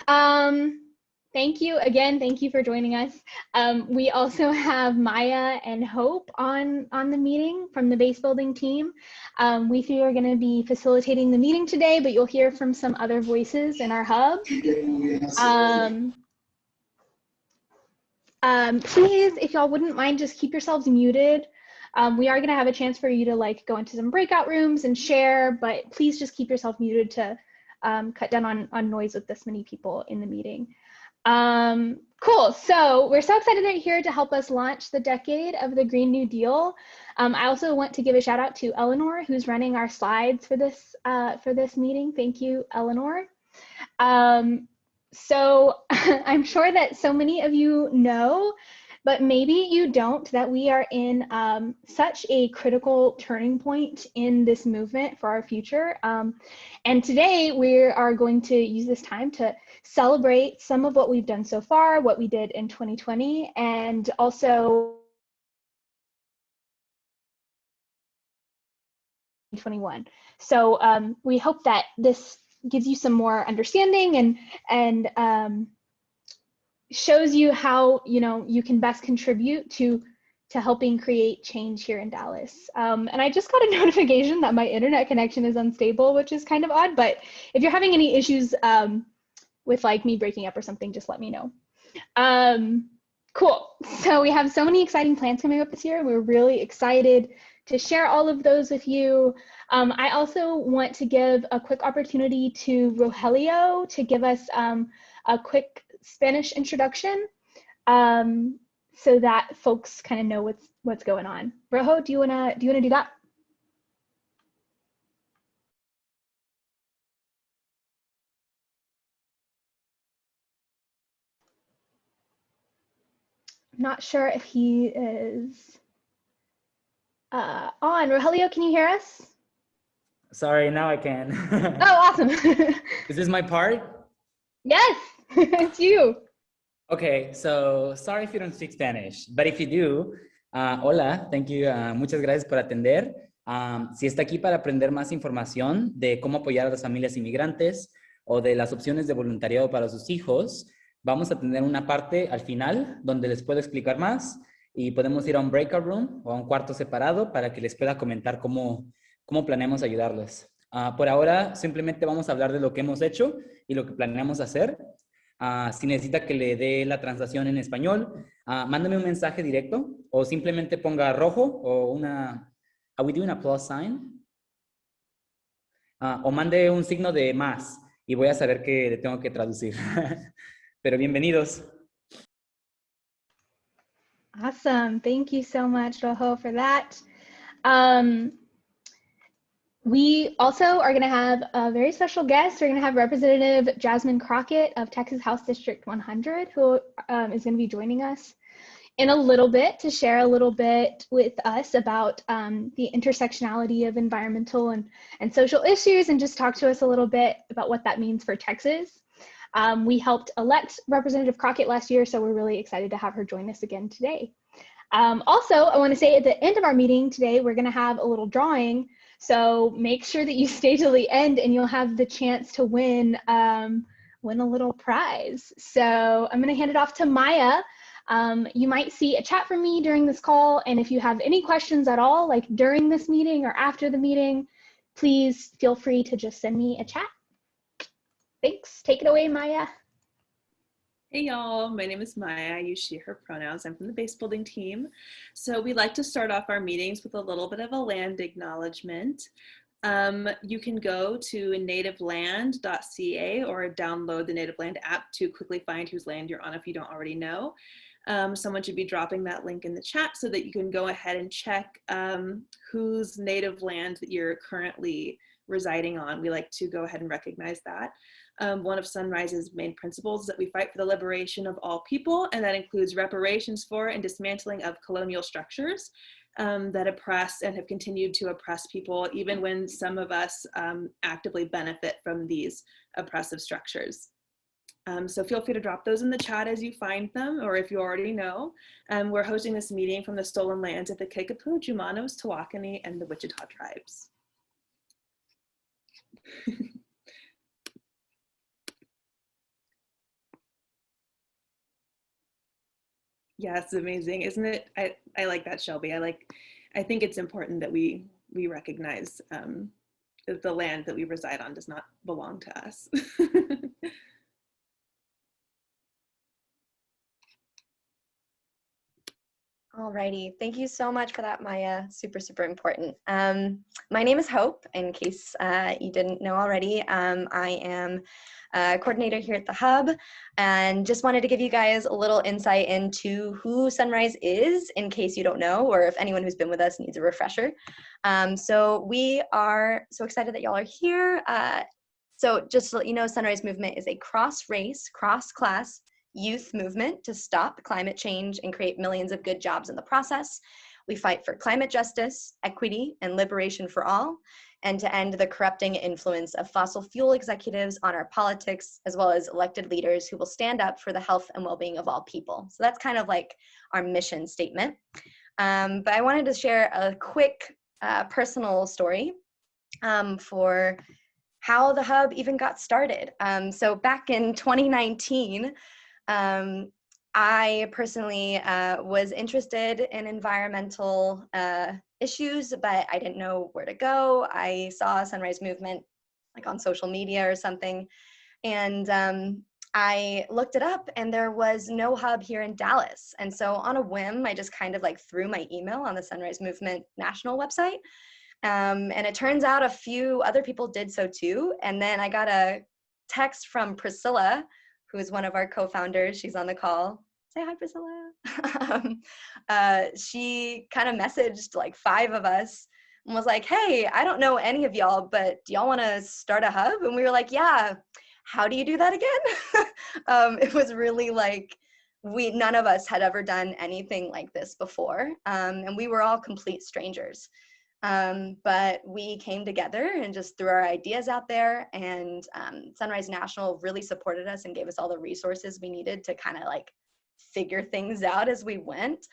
Thank you again. Thank you for joining us. We also have Maya and Hope on the meeting from the base building team. We three are going to be facilitating the meeting today, but you'll hear from some other voices in our hub. Please, if y'all wouldn't mind, just keep yourselves muted. We are going to have a chance for you to go into some breakout rooms and share, but please just keep yourself muted to cut down on noise with this many people in the meeting. Cool. So we're so excited that you're here to help us launch the decade of the Green New Deal. I also want to give a shout out to Eleanor, who's running our slides for this meeting. Thank you, Eleanor. So I'm sure that so many of you know, but maybe you don't, that we are in such a critical turning point in this movement for our future. And today we are going to use this time to celebrate some of what we've done so far, what we did in 2020, and also 2021. So we hope that this gives you some more understanding and shows you how you can best contribute to helping create change here in Dallas. And I just got a notification that my internet connection is unstable, which is kind of odd, but if you're having any issues with me breaking up or something, just let me know. Cool. So we have so many exciting plans coming up this year. We're really excited to share all of those with you. I also want to give a quick opportunity to Rogelio to give us a quick Spanish introduction so that folks kind of know what's going on. Rojo, do you wanna do that? I'm not sure if he is on. Rogelio, can you hear us? Sorry, now I can. Oh, awesome. Is this my part? Yes, it's you. Okay, so sorry if you don't speak Spanish, but if you do, hola, thank you, muchas gracias por atender. Si está aquí para aprender más información de cómo apoyar a las familias inmigrantes o de las opciones de voluntariado para sus hijos, vamos a tener una parte al final donde les puedo explicar más y podemos ir a un breakout room o a un cuarto separado para que les pueda comentar cómo planeamos ayudarles. Por ahora, simplemente vamos a hablar de lo que hemos hecho y lo que planeamos hacer. Si necesita que le dé la translación en español, mándame un mensaje directo o simplemente ponga rojo o are we doing a plus sign? O mande un signo de más y voy a saber que le tengo que traducir. Pero bienvenidos. Awesome. Thank you so much, Rojo, for that. We also are going to have a very special guest. We're going to have Representative Jasmine Crockett of Texas House District 100, who is going to be joining us in a little bit to share a little bit with us about the intersectionality of environmental and social issues, and just talk to us a little bit about what that means for Texas. We helped elect Representative Crockett last year, so we're really excited to have her join us again today. Also, I want to say at the end of our meeting today, we're going to have a little drawing. So make sure that you stay till the end and you'll have the chance to win a little prize. So I'm going to hand it off to Maya. You might see a chat from me during this call. And if you have any questions at all, like during this meeting or after the meeting, please feel free to just send me a chat. Thanks. Take it away, Maya. Hey y'all, my name is Maya. I use she, her pronouns. I'm from the base building team. So we like to start off our meetings with a little bit of a land acknowledgement. You can go to nativeland.ca or download the Native Land app to quickly find whose land you're on if you don't already know. Someone should be dropping that link in the chat so that you can go ahead and check whose native land that you're currently residing on. We like to go ahead and recognize that. One of Sunrise's main principles is that we fight for the liberation of all people, and that includes reparations for and dismantling of colonial structures that oppress and have continued to oppress people, even when some of us actively benefit from these oppressive structures. So feel free to drop those in the chat as you find them, or if you already know. We're hosting this meeting from the stolen lands of the Kickapoo, Jumanos, Tawakoni, and the Wichita tribes. Yes, amazing. Isn't it? I like that, Shelby. I think it's important that we recognize that the land that we reside on does not belong to us. Alrighty, thank you so much for that, Maya. Super, super important. My name is Hope, in case you didn't know already. I am a coordinator here at the Hub, and just wanted to give you guys a little insight into who Sunrise is, in case you don't know, or if anyone who's been with us needs a refresher. So we are so excited that y'all are here. So just to let you know, Sunrise Movement is a cross-race, cross-class youth movement to stop climate change and create millions of good jobs in the process. We fight for climate justice, equity, and liberation for all, and to end the corrupting influence of fossil fuel executives on our politics, as well as elected leaders who will stand up for the health and well-being of all people. So that's kind of like our mission statement. But I wanted to share a quick personal story for how the Hub even got started. So back in 2019, I personally was interested in environmental issues, but I didn't know where to go. I saw Sunrise Movement like on social media or something, and I looked it up, and there was no hub here in Dallas. And so on a whim, I just kind of like threw my email on the Sunrise Movement national website. And it turns out a few other people did so too. And then I got a text from Priscilla, who is one of our co-founders. She's on the call. Say hi, Priscilla. She kind of messaged like 5 of us and was like, hey, I don't know any of y'all, but do y'all want to start a hub? And we were like, yeah. How do you do that again? It was really like, none of us had ever done anything like this before. And we were all complete strangers. But we came together and just threw our ideas out there, and Sunrise National really supported us and gave us all the resources we needed to kind of like figure things out as we went.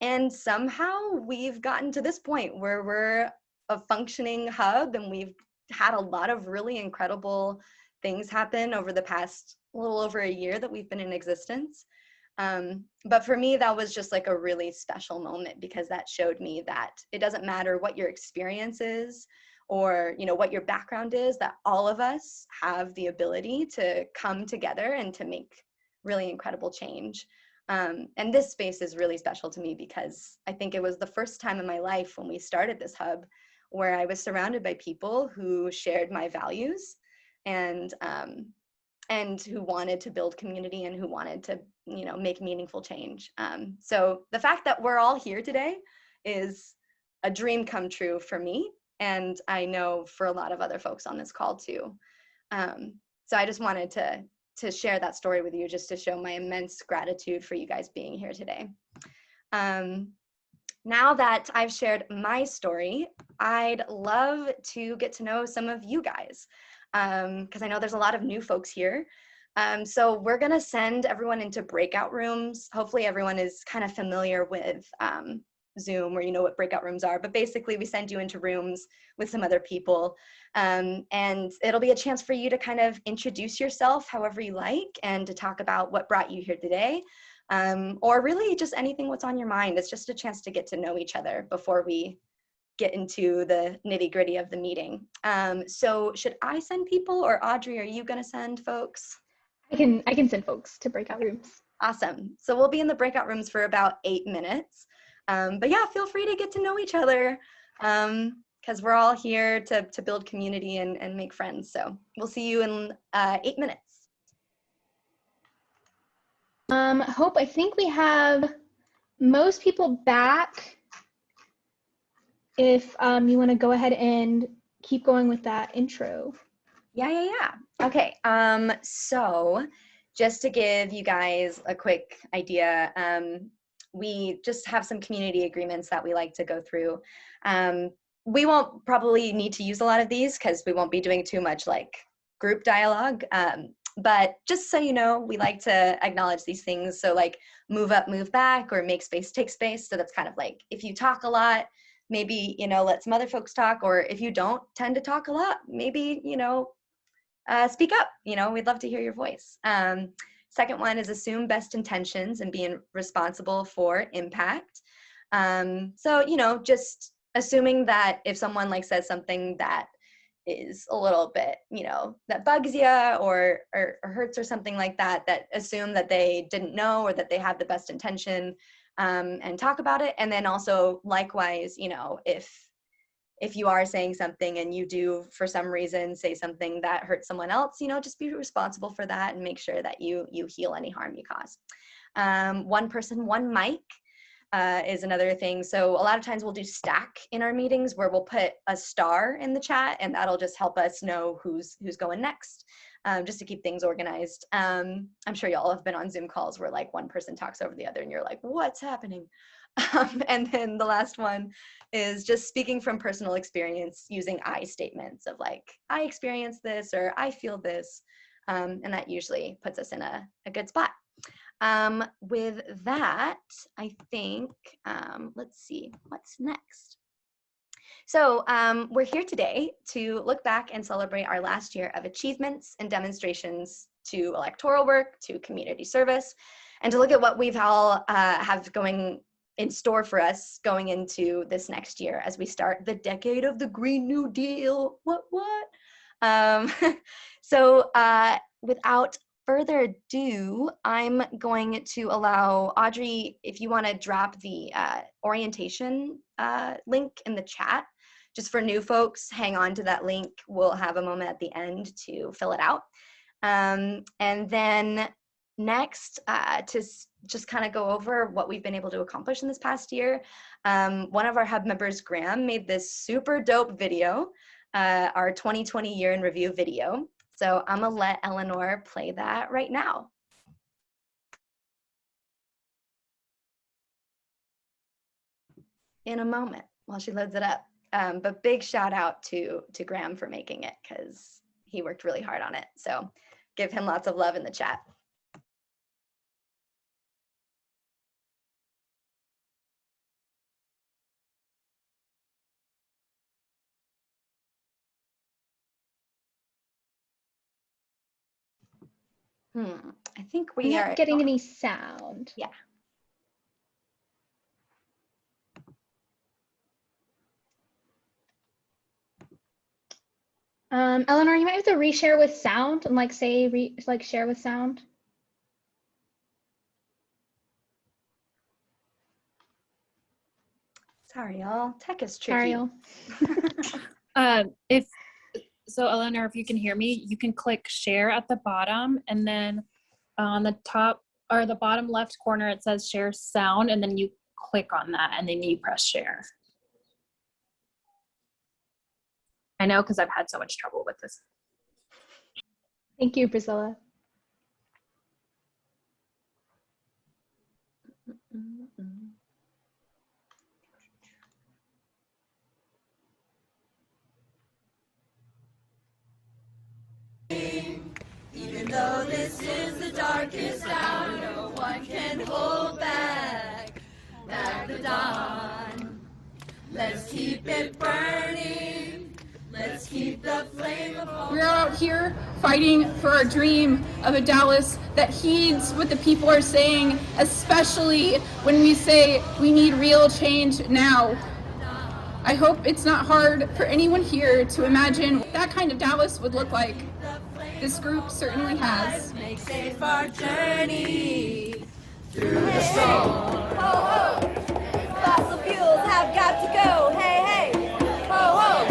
And somehow we've gotten to this point where we're a functioning hub, and we've had a lot of really incredible things happen over the past little over a year that we've been in existence. But for me, that was just like a really special moment, because that showed me that it doesn't matter what your experience is or, you know, what your background is, that all of us have the ability to come together and to make really incredible change. And this space is really special to me because I think it was the first time in my life when we started this hub where I was surrounded by people who shared my values and who wanted to build community and who wanted to, you know, make meaningful change. So the fact that we're all here today is a dream come true for me, and I know for a lot of other folks on this call too. So I just wanted to share that story with you, just to show my immense gratitude for you guys being here today. Now that I've shared my story, I'd love to get to know some of you guys, because I know there's a lot of new folks here. So we're gonna send everyone into breakout rooms. Hopefully everyone is kind of familiar with Zoom, or you know what breakout rooms are, but basically we send you into rooms with some other people, and it'll be a chance for you to kind of introduce yourself however you like, and to talk about what brought you here today, or really just anything what's on your mind. It's just a chance to get to know each other before we get into the nitty-gritty of the meeting. So should I send people, or Audrey, are you gonna send folks? I can send folks to breakout rooms. Awesome. So we'll be in the breakout rooms for about 8 minutes. But yeah, feel free to get to know each other, because we're all here to build community and make friends. So we'll see you in 8 minutes. Hope, I think we have most people back. If you want to go ahead and keep going with that intro. Yeah. Okay, so just to give you guys a quick idea, we just have some community agreements that we like to go through. We won't probably need to use a lot of these because we won't be doing too much like group dialogue, but just so you know, we like to acknowledge these things. So like move up, move back, or make space, take space. So that's kind of like, if you talk a lot, maybe, you know, let some other folks talk, or if you don't tend to talk a lot, maybe, you know, speak up, you know, we'd love to hear your voice. Second one is assume best intentions and being responsible for impact. So, you know, just assuming that if someone like says something that is a little bit, you know, that bugs you or hurts or something like that, that assume that they didn't know or that they have the best intention, and talk about it. And then also likewise, you know, if you are saying something and you do for some reason say something that hurts someone else, you know, just be responsible for that and make sure that you heal any harm you cause. One person, one mic. Is another thing. So a lot of times we'll do stack in our meetings where we'll put a star in the chat, and that'll just help us know who's going next, just to keep things organized. I'm sure y'all have been on Zoom calls where like one person talks over the other and you're like, what's happening? And then the last one is just speaking from personal experience using I statements of like, I experienced this or I feel this. And that usually puts us in a good spot. With that, I think, let's see, what's next? So we're here today to look back and celebrate our last year of achievements and demonstrations to electoral work, to community service, and to look at what we've all have going in store for us going into this next year as we start the decade of the Green New Deal. What? So without further ado, I'm going to allow Audrey, if you want to drop the orientation link in the chat, just for new folks, hang on to that link. We'll have a moment at the end to fill it out. And then next, to just kind of go over what we've been able to accomplish in this past year, one of our hub members, Graham, made this super dope video, our 2020 year in review video. So I'm gonna let Eleanor play that right now. In a moment while she loads it up. But big shout out to Graham for making it because he worked really hard on it. So give him lots of love in the chat. I think we are not getting any sound. Yeah. Eleanor, you might have to reshare with sound and like say share with sound. Sorry, y'all. Tech is tricky. Sorry, y'all. So Eleanor, if you can hear me, you can click share at the bottom, and then on the top or the bottom left corner, it says share sound, and then you click on that and then you press share. I know, because I've had so much trouble with this. Thank you, Priscilla. Even though this is the darkest hour, no one can hold back the dawn. Let's keep it burning. Let's keep the flame of. We're out here fighting for our dream of a Dallas that heeds what the people are saying, especially when we say we need real change now. I hope it's not hard for anyone here to imagine what that kind of Dallas would look like. This group certainly has. Make safe our journey through the storm. Ho ho! Fossil fuels have got to go. Hey hey! Ho ho!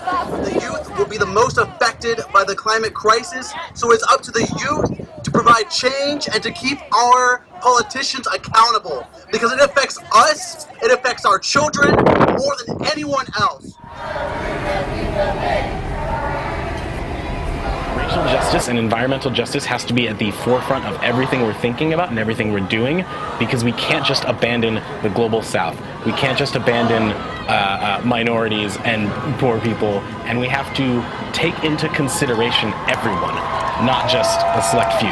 Fossil The youth will be the most affected by the climate crisis, so it's up to the youth to provide change and to keep our politicians accountable, because it affects us, it affects our children more than anyone else. Racial justice and environmental justice has to be at the forefront of everything we're thinking about and everything we're doing, because we can't just abandon the global south. We can't just abandon minorities and poor people, and we have to take into consideration everyone, not just a select few.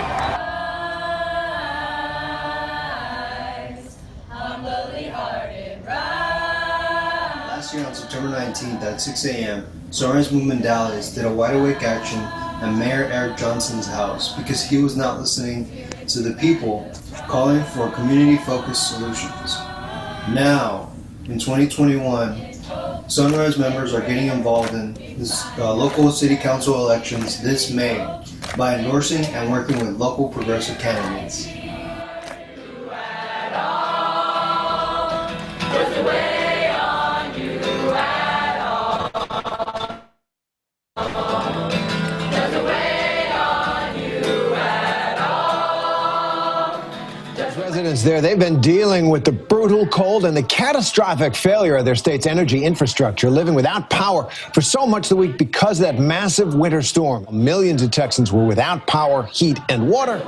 Last year on September 19th at 6 a.m., Soren's Movement Dallas did a wide awake action at Mayor Eric Johnson's house because he was not listening to the people, calling for community-focused solutions. Now, in 2021, Sunrise members are getting involved in this, local city council elections this May by endorsing and working with local progressive candidates. Residents there, they've been dealing with the brutal cold and the catastrophic failure of their state's energy infrastructure, living without power for so much of the week because of that massive winter storm. Millions of Texans were without power, heat, and water.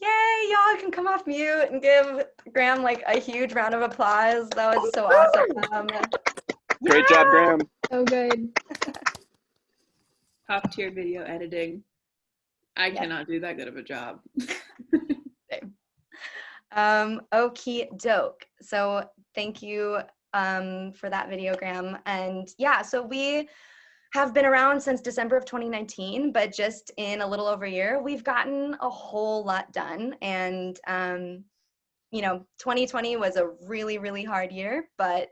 Yay, y'all can come off mute and give Graham like a huge round of applause. That was so awesome. Great job, Graham. So good. Top tier video editing. I cannot do that good of a job. Okie doke. So thank you for that video, Graham. And yeah, so we have been around since December of 2019, but just in a little over a year, we've gotten a whole lot done. And, you know, 2020 was a really, really hard year, but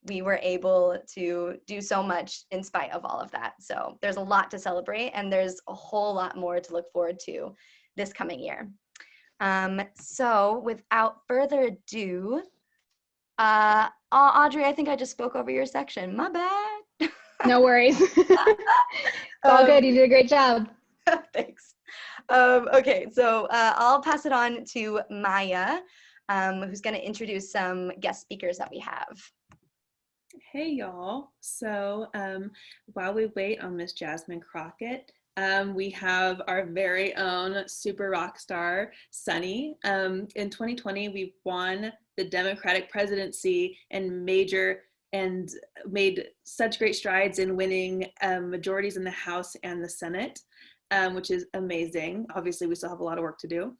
we were able to do so much in spite of all of that. So there's a lot to celebrate, and there's a whole lot more to look forward to this coming year. So without further ado, Audrey, I think I just spoke over your section. My bad. No worries. It's all good. You did a great job. Thanks. Okay, so I'll pass it on to Maya, who's going to introduce some guest speakers that we have. Hey y'all. So while we wait on Miss Jasmine Crockett, we have our very own super rock star, Sunny. In 2020, we won the Democratic presidency and made such great strides in winning majorities in the House and the Senate, which is amazing. Obviously, we still have a lot of work to do.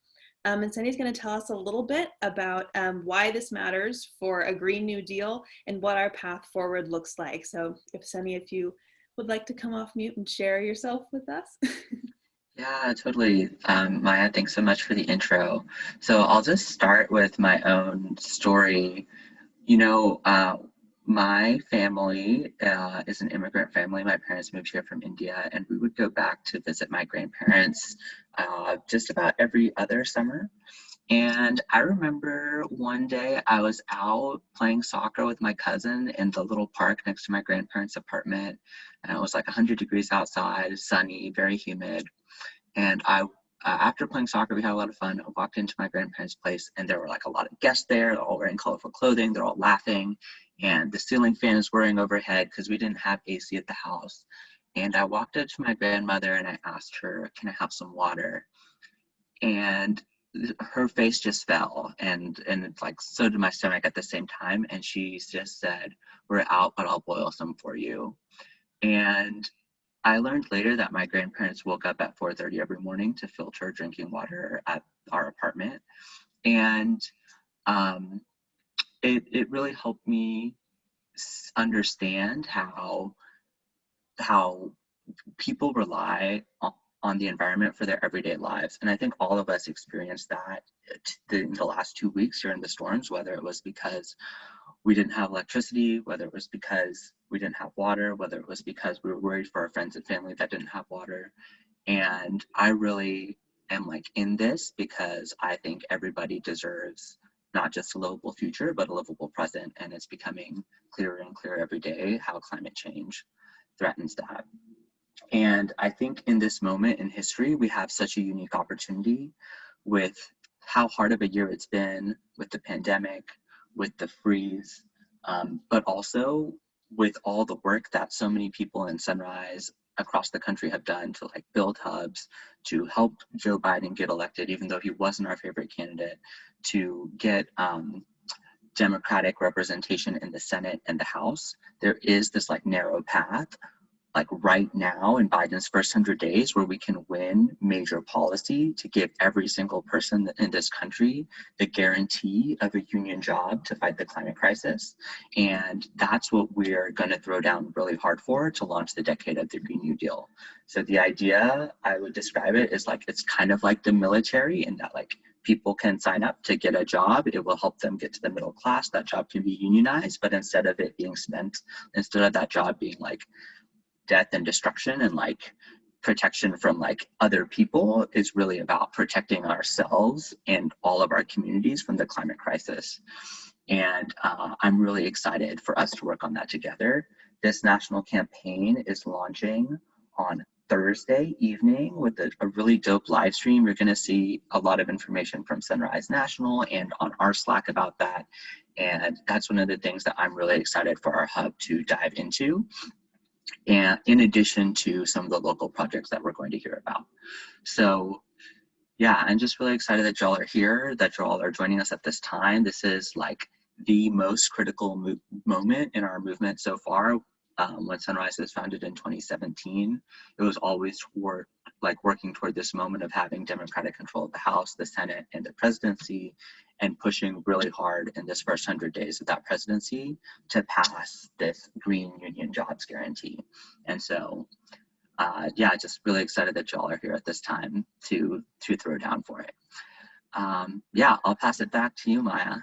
And Sunny's going to tell us a little bit about why this matters for a Green New Deal and what our path forward looks like. So if Sunny, if you would like to come off mute and share yourself with us. Yeah, totally. Maya, thanks so much for the intro. So I'll just start with my own story. You know, my family is an immigrant family. My parents moved here from India, and we would go back to visit my grandparents just about every other summer. And I remember one day I was out playing soccer with my cousin in the little park next to my grandparents' apartment. And it was like 100 degrees outside, sunny, very humid. And after playing soccer, we had a lot of fun. I walked into my grandparents' place, and there were like a lot of guests there. They're all wearing colorful clothing. They're all laughing. And the ceiling fan is whirring overhead because we didn't have AC at the house. And I walked up to my grandmother and I asked her, can I have some water? And her face just fell, and it's like, so did my stomach at the same time. And she just said, we're out, but I'll boil some for you. And I learned later that my grandparents woke up at 4:30 every morning to filter drinking water at our apartment. And it really helped me understand how people rely on the environment for their everyday lives. And I think all of us experienced that in the last 2 weeks during the storms, whether it was because we didn't have electricity, whether it was because we didn't have water, whether it was because we were worried for our friends and family that didn't have water. And I really am like in this because I think everybody deserves not just a livable future, but a livable present. And it's becoming clearer and clearer every day how climate change threatens that. And I think in this moment in history, we have such a unique opportunity with how hard of a year it's been with the pandemic, with the freeze, but also with all the work that so many people in Sunrise across the country have done to like build hubs, to help Joe Biden get elected, even though he wasn't our favorite candidate, to get Democratic representation in the Senate and the House. There is this like narrow path, like right now in Biden's first 100 days, where we can win major policy to give every single person in this country the guarantee of a union job to fight the climate crisis. And that's what we're going to throw down really hard for to launch the decade of the Green New Deal. So the idea, I would describe it as like, it's kind of like the military in that like people can sign up to get a job. It will help them get to the middle class. That job can be unionized, but instead of that job being like death and destruction and like protection from like other people, is really about protecting ourselves and all of our communities from the climate crisis. And I'm really excited for us to work on that together. This national campaign is launching on Thursday evening with a really dope live stream. You're going to see a lot of information from Sunrise National and on our Slack about that. And that's one of the things that I'm really excited for our hub to dive into, and in addition to some of the local projects that we're going to hear about. So yeah, I'm just really excited that y'all are here, that y'all are joining us at this time. This is like the most critical moment in our movement so far. When Sunrise was founded in 2017, it was always working toward this moment of having Democratic control of the House, the Senate, and the presidency, and pushing really hard in this first 100 days of that presidency to pass this green union jobs guarantee. And so, yeah, just really excited that y'all are here at this time to throw down for it. Yeah, I'll pass it back to you, Maya.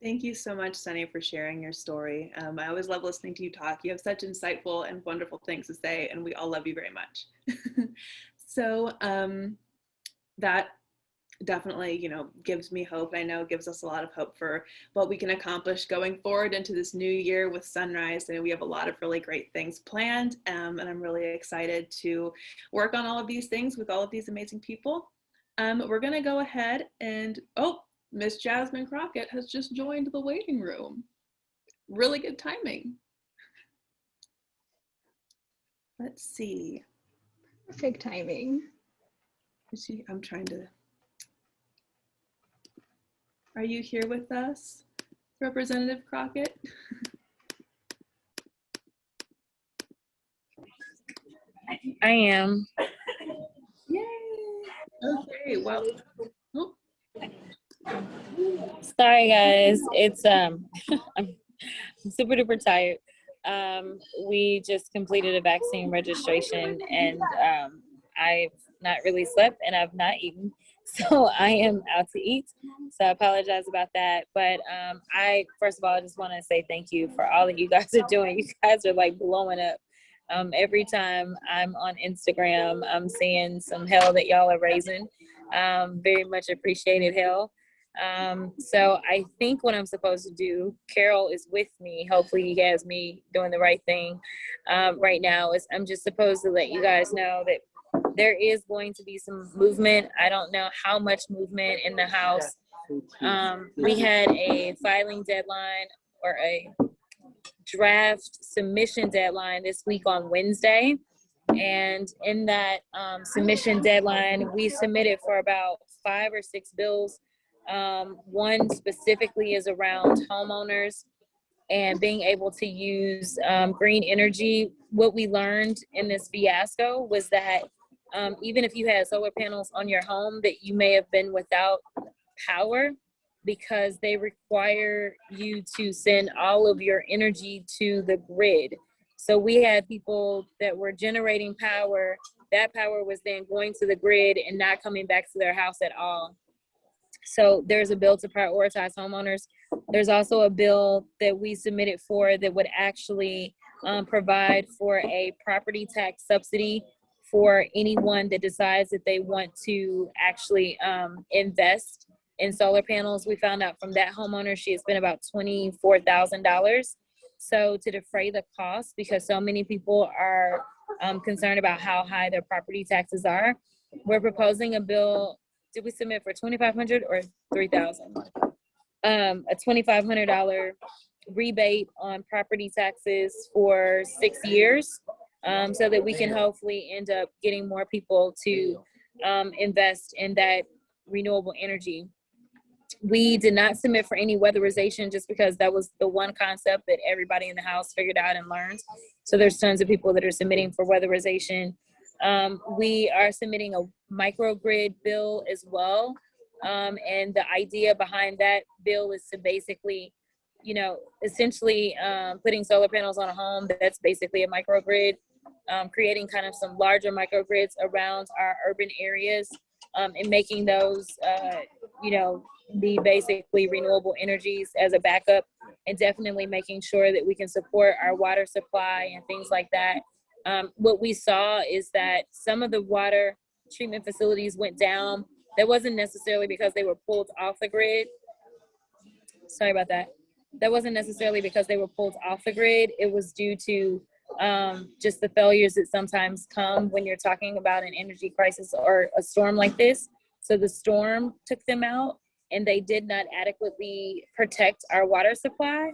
Thank you so much, Sunny, for sharing your story. I always love listening to you talk. You have such insightful and wonderful things to say, and we all love you very much. So that definitely, gives me hope. I know it gives us a lot of hope for what we can accomplish going forward into this new year with Sunrise. And we have a lot of really great things planned, and I'm really excited to work on all of these things with all of these amazing people. We're going to go ahead and, Miss Jasmine Crockett has just joined the waiting room. Really good timing. Let's see. Perfect timing. I'm trying to. Are you here with us, Representative Crockett? I am. Yay! Okay, well. Oh. Sorry guys, it's I'm super duper tired. We just completed a vaccine registration, and I've not really slept and I've not eaten, so I am out to eat, so I apologize about that. But I first of all, I just want to say thank you for all that you guys are doing. You guys are like blowing up. Every time I'm on Instagram, I'm seeing some hell that y'all are raising. Very much appreciated hell. So I think what I'm supposed to do, Carol is with me. Hopefully he has me doing the right thing right now. Is I'm just supposed to let you guys know that there is going to be some movement. I don't know how much movement in the House. We had a filing deadline or a draft submission deadline this week on Wednesday. And in that submission deadline, we submitted for about 5 or 6 bills. One specifically is around homeowners and being able to use green energy. What we learned in this fiasco was that even if you had solar panels on your home, that you may have been without power because they require you to send all of your energy to the grid. So we had people that were generating power. That power was then going to the grid and not coming back to their house at all. So there's a bill to prioritize homeowners. There's also a bill that we submitted for that would actually provide for a property tax subsidy for anyone that decides that they want to actually invest in solar panels. We found out from that homeowner, she had spent about $24,000. So to defray the cost, because so many people are concerned about how high their property taxes are, we're proposing a bill. Did we submit for $2,500 or $3,000? A $2,500 rebate on property taxes for 6 years, so that we can hopefully end up getting more people to invest in that renewable energy. We did not submit for any weatherization just because that was the one concept that everybody in the house figured out and learned. So there's tons of people that are submitting for weatherization. We are submitting a microgrid bill as well. And the idea behind that bill is to basically, essentially putting solar panels on a home. That's basically a microgrid, creating kind of some larger microgrids around our urban areas, and making those, be basically renewable energies as a backup, and definitely making sure that we can support our water supply and things like that. What we saw is that some of the water treatment facilities went down. That wasn't necessarily because they were pulled off the grid. Sorry about that. That wasn't necessarily because they were pulled off the grid. It was due to just the failures that sometimes come when you're talking about an energy crisis or a storm like this. So the storm took them out, and they did not adequately protect our water supply.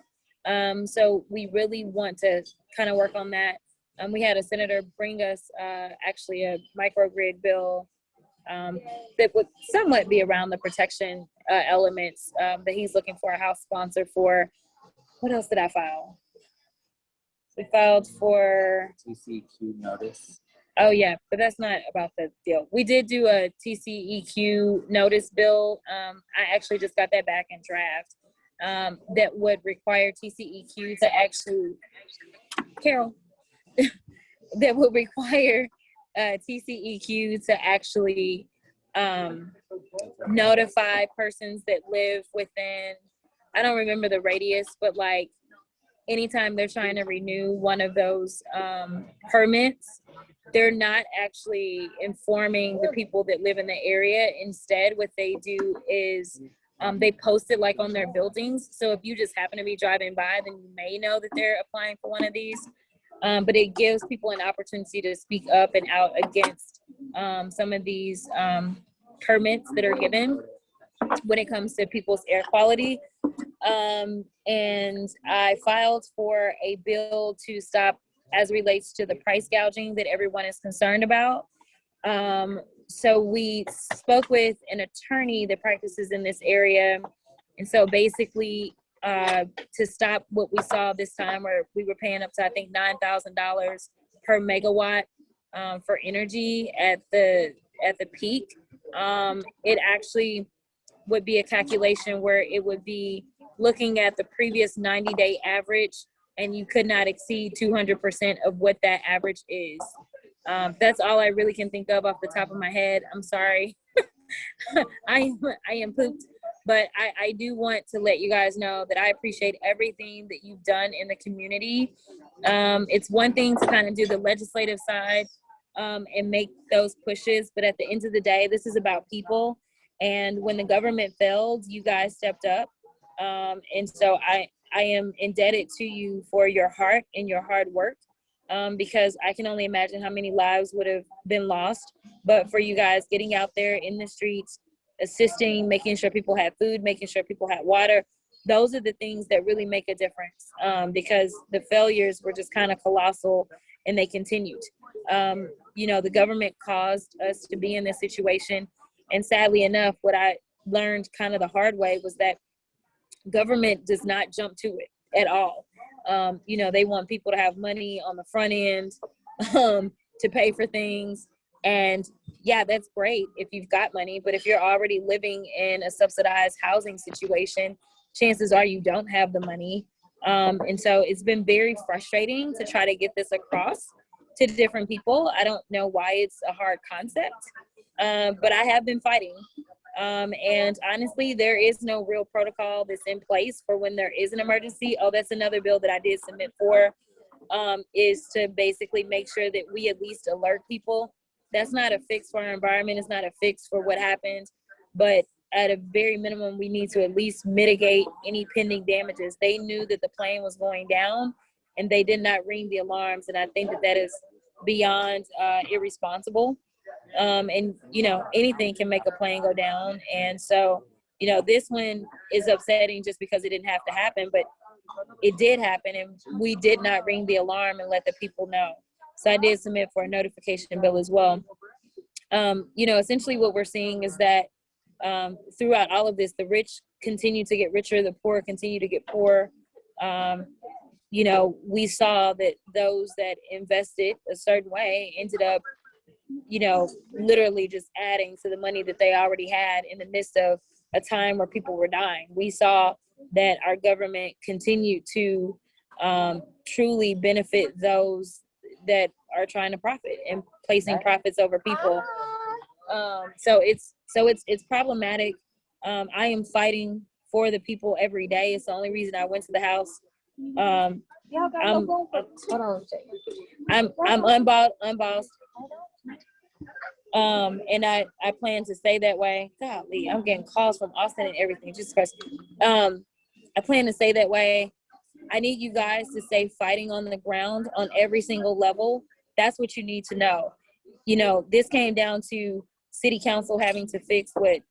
So we really want to kind of work on that. We had a senator bring us actually a microgrid bill that would somewhat be around the protection elements that he's looking for a House sponsor for. What else did I file? We filed for TCEQ notice. Oh yeah, but that's not about the deal. We did do a TCEQ notice bill. I actually just got that back in draft. That would require TCEQ to actually, Carol, that would require TCEQ to actually notify persons that live within, I don't remember the radius, but like anytime they're trying to renew one of those permits, they're not actually informing the people that live in the area. Instead, what they do is they post it like on their buildings. So if you just happen to be driving by, then you may know that they're applying for one of these. But it gives people an opportunity to speak up and out against some of these permits that are given when it comes to people's air quality. And I filed for a bill to stop as relates to the price gouging that everyone is concerned about. So we spoke with an attorney that practices in this area. And so basically, to stop what we saw this time where we were paying up to, I think, $9,000 per megawatt for energy at the peak, it actually would be a calculation where it would be looking at the previous 90-day average, and you could not exceed 200% of what that average is. That's all I really can think of off the top of my head. I'm sorry. I am pooped, but I do want to let you guys know that I appreciate everything that you've done in the community. It's one thing to kind of do the legislative side and make those pushes, but at the end of the day, this is about people. And when the government failed, you guys stepped up. And so I am indebted to you for your heart and your hard work, because I can only imagine how many lives would have been lost. But for you guys getting out there in the streets, assisting, making sure people had food, making sure people had water, those are the things that really make a difference, because the failures were just kind of colossal and they continued. The government caused us to be in this situation. And sadly enough, what I learned kind of the hard way was that government does not jump to it at all. They want people to have money on the front end to pay for things. And yeah, that's great if you've got money, but if you're already living in a subsidized housing situation, chances are you don't have the money. And so it's been very frustrating to try to get this across to different people. I don't know why it's a hard concept, but I have been fighting. And honestly, there is no real protocol that's in place for when there is an emergency. Oh, that's another bill that I did submit for, is to basically make sure that we at least alert people. That's not a fix for our environment. It's not a fix for what happened, but at a very minimum, we need to at least mitigate any pending damages. They knew that the plane was going down and they did not ring the alarms. And I think that that is beyond irresponsible. And, you know, anything can make a plane go down. And so, you know, this one is upsetting just because it didn't have to happen, but it did happen, and we did not ring the alarm and let the people know. So I did submit for a notification bill as well. You know, essentially what we're seeing is that throughout all of this, the rich continue to get richer, the poor continue to get poorer. You know, we saw that those that invested a certain way ended up, you know, literally just adding to the money that they already had in the midst of a time where people were dying. We saw that our government continued to truly benefit those that are trying to profit and placing profits over people. So it's problematic. I am fighting for the people every day. It's the only reason I went to the House. I'm unbossed. And I plan to stay that way. Golly, I'm getting calls from Austin and everything. Just because. I plan to stay that way. I need you guys to stay fighting on the ground on every single level. That's what you need to know. You know, this came down to city council having to fix what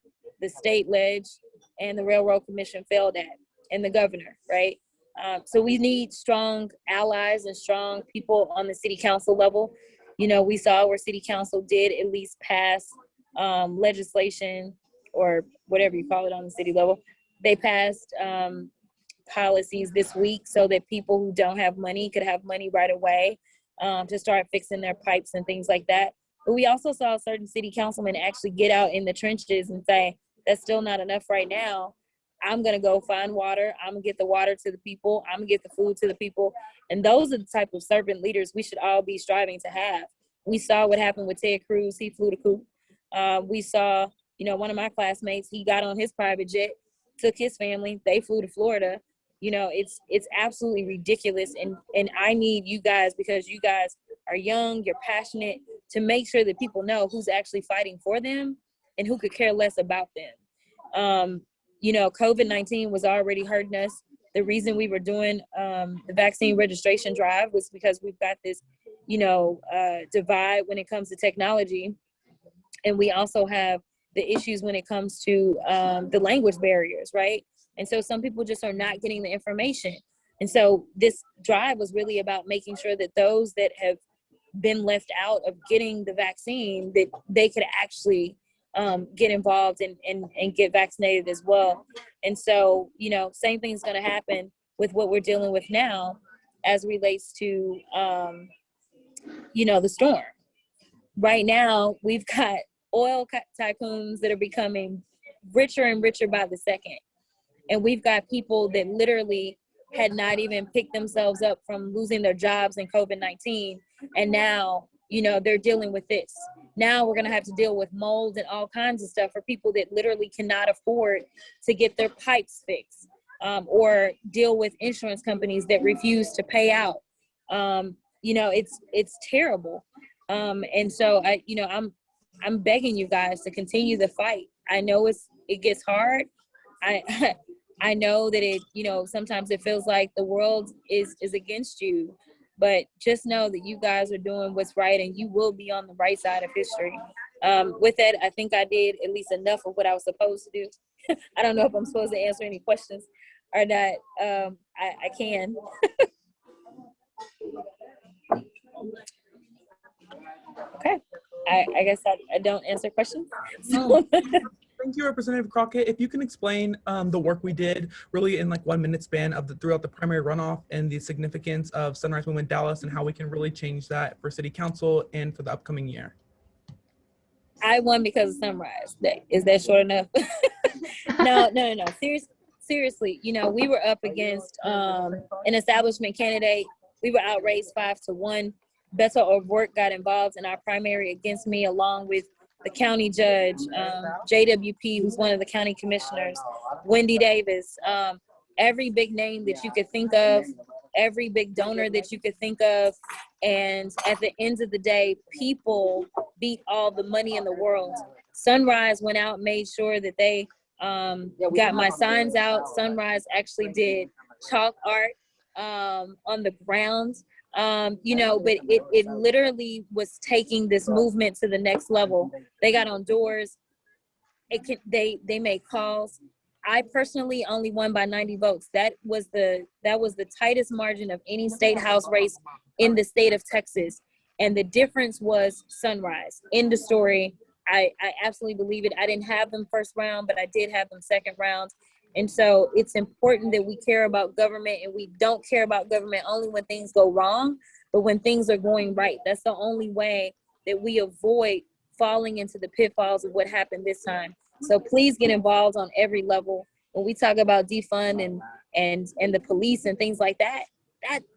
the state ledge and the railroad commission failed at, and the governor, right? So we need strong allies and strong people on the city council level. You know, we saw where city council did at least pass legislation, or whatever you call it, on the city level. They passed policies this week so that people who don't have money could have money right away to start fixing their pipes and things like that. But we also saw certain city councilmen actually get out in the trenches and say, that's still not enough right now. I'm going to go find water. I'm going to get the water to the people. I'm going to get the food to the people. And those are the type of servant leaders we should all be striving to have. We saw what happened with Ted Cruz. He flew the coop. We saw, you know, one of my classmates, he got on his private jet, took his family, they flew to Florida. You know, it's absolutely ridiculous. And I need you guys, because you guys are young, you're passionate, to make sure that people know who's actually fighting for them and who could care less about them. You know, COVID-19 was already hurting us. The reason we were doing the vaccine registration drive was because we've got this, you know, divide when it comes to technology. And we also have the issues when it comes to the language barriers, right? And so some people just are not getting the information. And so this drive was really about making sure that those that have been left out of getting the vaccine, that they could actually get involved and get vaccinated as well. And so, you know, same thing's going to happen with what we're dealing with now as relates to, you know, the storm. Right now, we've got oil tycoons that are becoming richer and richer by the second. And we've got people that literally had not even picked themselves up from losing their jobs in COVID-19. And now, you know, they're dealing with this. Now we're going to have to deal with mold and all kinds of stuff for people that literally cannot afford to get their pipes fixed, or deal with insurance companies that refuse to pay out. You know, it's terrible. And so I'm begging you guys to continue the fight. I know it gets hard. I know that it, you know, sometimes it feels like the world is against you, but just know that you guys are doing what's right, and you will be on the right side of history. With that, I think I did at least enough of what I was supposed to do. I don't know if I'm supposed to answer any questions or not. I can. Okay. I guess I don't answer questions. So. Thank you, Representative Crockett. If you can explain the work we did really in like 1 minute span of throughout the primary runoff, and the significance of Sunrise Movement Dallas, and how we can really change that for City Council and for the upcoming year. I won because of Sunrise Day. Is that short enough? No. Seriously, you know, we were up against an establishment candidate. We were outraised 5-1. Beto O'Rourke got involved in our primary against me, along with the county judge, JWP, who's one of the county commissioners, Wendy Davis, every big name that you could think of, every big donor that you could think of. And at the end of the day, people beat all the money in the world. Sunrise went out, made sure that they got my signs out. Sunrise actually did chalk art on the ground. You know, but it literally was taking this movement to the next level. They got on doors. They made calls. I personally only won by 90 votes. That was the tightest margin of any state house race in the state of Texas. And the difference was Sunrise. End of story. I absolutely believe it. I didn't have them first round, but I did have them second round. And so it's important that we care about government, and we don't care about government only when things go wrong, but when things are going right. That's the only way that we avoid falling into the pitfalls of what happened this time. So please get involved on every level. When we talk about defund and the police and things like that,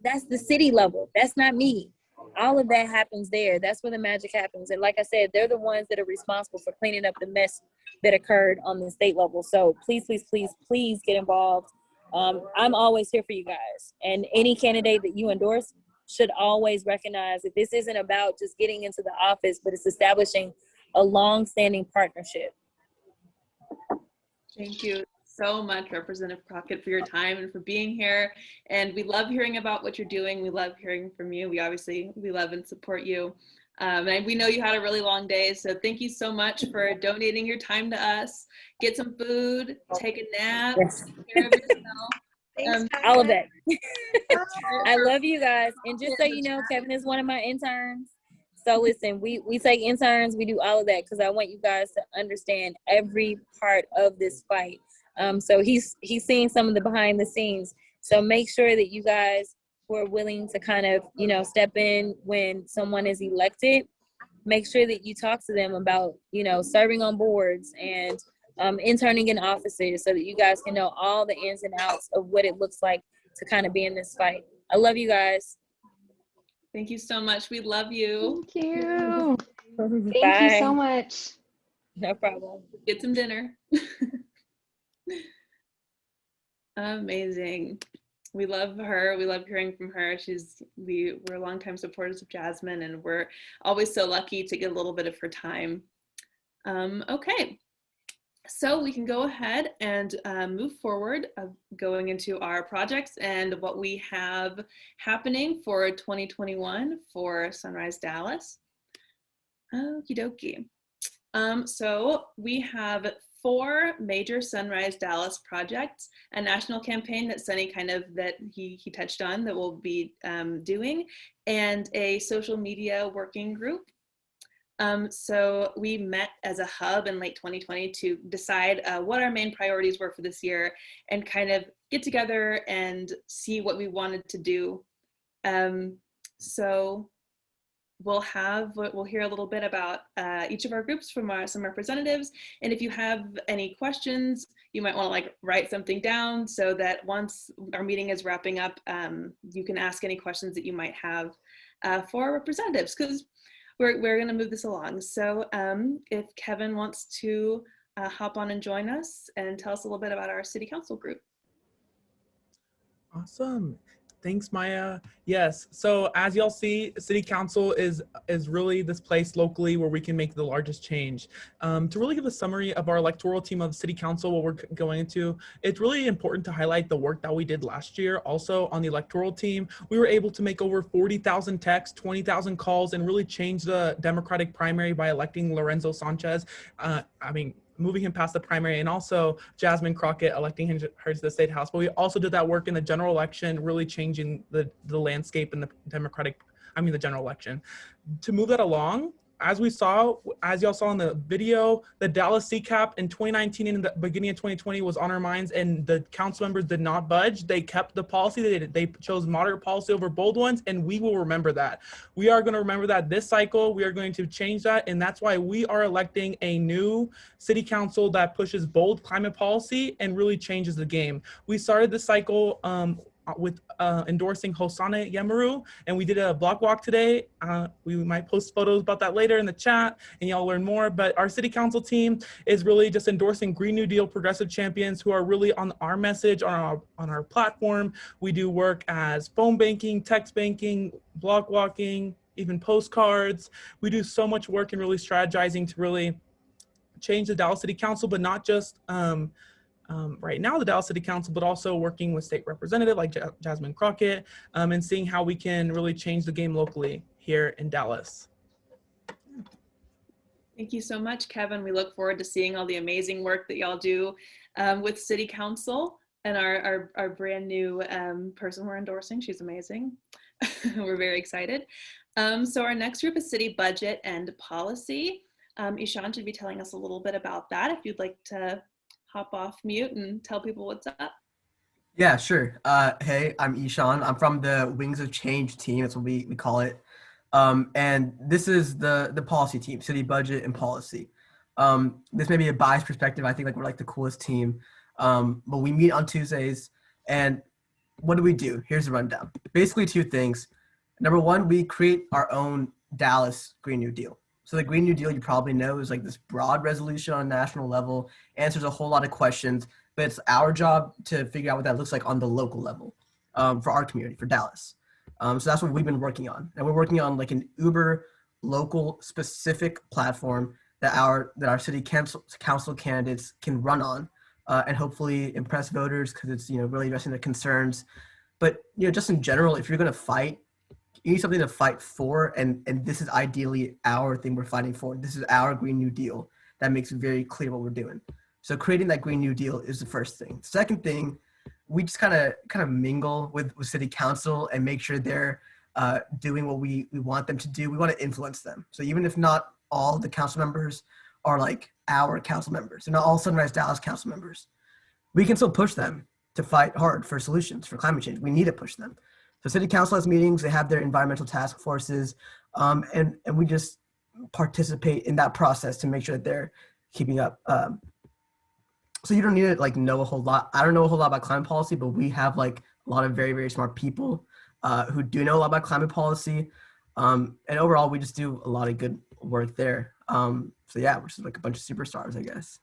that's the city level. That's not me. All of that happens there. That's where the magic happens. And like I said, they're the ones that are responsible for cleaning up the mess that occurred on the state level. So please, please, please, please get involved. I'm always here for you guys. And any candidate that you endorse should always recognize that this isn't about just getting into the office, but it's establishing a long-standing partnership. Thank you so much, Representative Crockett, for your time and for being here. And we love hearing about what you're doing. We love hearing from you. We love and support you. And we know you had a really long day, so thank you so much for donating your time to us. Get some food, take a nap, take care of yourself. All of that. I love you guys. And just so you know, Kevin is one of my interns. So listen, we take interns, we do all of that because I want you guys to understand every part of this fight. So he's seeing some of the behind the scenes. So make sure that you guys who are willing to kind of, you know, step in when someone is elected, make sure that you talk to them about, you know, serving on boards and interning in offices so that you guys can know all the ins and outs of what it looks like to kind of be in this fight. I love you guys. Thank you so much. We love you. Thank you. Thank Bye. you so much. No problem. Get some dinner. Amazing. We love her. We love hearing from her. We're longtime supporters of Jasmine, and we're always so lucky to get a little bit of her time. Okay. So we can go ahead and move forward, going into our projects and what we have happening for 2021 for Sunrise Dallas. Okie dokie. So we have 4 major Sunrise Dallas projects, a national campaign that Sunny that he touched on that we'll be doing, and a social media working group. So we met as a hub in late 2020 to decide what our main priorities were for this year and kind of get together and see what we wanted to do. So we'll hear a little bit about each of our groups from some representatives. And if you have any questions, you might want to write something down so that once our meeting is wrapping up, you can ask any questions that you might have for our representatives, because we're going to move this along. So if Kevin wants to hop on and join us and tell us a little bit about our city council group. Awesome. Thanks, Maya. Yes. So as y'all see, City Council is really this place locally where we can make the largest change. To really give a summary of our electoral team of City Council, what we're going into, it's really important to highlight the work that we did last year. Also on the electoral team, we were able to make over 40,000 texts, 20,000 calls, and really change the Democratic primary by electing Lorenzo Sanchez. Moving him past the primary, and also Jasmine Crockett electing her to the state house. But we also did that work in the general election, really changing the landscape in the the general election. To move that along, as y'all saw in the video, the Dallas CCAP in 2019 and in the beginning of 2020 was on our minds, and the council members did not budge. They kept the policy. They chose moderate policy over bold ones, and we will remember that. We are going to remember that this cycle. We are going to change that, and that's why we are electing a new city council that pushes bold climate policy and really changes the game. We started this cycle with endorsing Hosanna Yamaru, and we did a block walk today. We might post photos about that later in the chat, and y'all learn more. But our city council team is really just endorsing Green New Deal progressive champions who are really on our message, on our platform. We do work as phone banking, text banking, block walking, even postcards. We do so much work in really strategizing to really change the Dallas City Council, but not just right now, the Dallas City Council, but also working with state representative like Jasmine Crockett, and seeing how we can really change the game locally here in Dallas. Thank you so much, Kevin. We look forward to seeing all the amazing work that y'all do with City Council and our brand new person we're endorsing. She's amazing. We're very excited. So our next group is City Budget and Policy. Ishan should be telling us a little bit about that if you'd like to hop off mute and tell people what's up. Yeah, sure. Hey, I'm Ishan. I'm from the Wings of Change team. That's what we call it. And this is the policy team, City Budget and Policy. This may be a biased perspective. I think like we're like the coolest team. But we meet on Tuesdays, and what do? Here's the rundown. Basically 2 things. Number 1, we create our own Dallas Green New Deal. So the Green New Deal, you probably know, is like this broad resolution on a national level, answers a whole lot of questions, but it's our job to figure out what that looks like on the local level for our community, for Dallas. So that's what we've been working on. And we're working on like an uber local specific platform that our city council candidates can run on and hopefully impress voters because it's, really addressing their concerns. But, just in general, if you're going to fight, you need something to fight for. And this is ideally our thing we're fighting for. This is our Green New Deal that makes it very clear what we're doing. So creating that Green New Deal is the first thing. Second thing, we just kind of mingle with city council and make sure they're doing what we want them to do. We want to influence them. So even if not all the council members are like our council members, and not all Sunrise Dallas council members, we can still push them to fight hard for solutions for climate change. We need to push them. So city council has meetings, they have their environmental task forces, and we just participate in that process to make sure that they're keeping up. So you don't need to know a whole lot. I don't know a whole lot about climate policy, but we have a lot of very, very smart people who do know a lot about climate policy. And overall, we just do a lot of good work there. So yeah, we're just a bunch of superstars, I guess.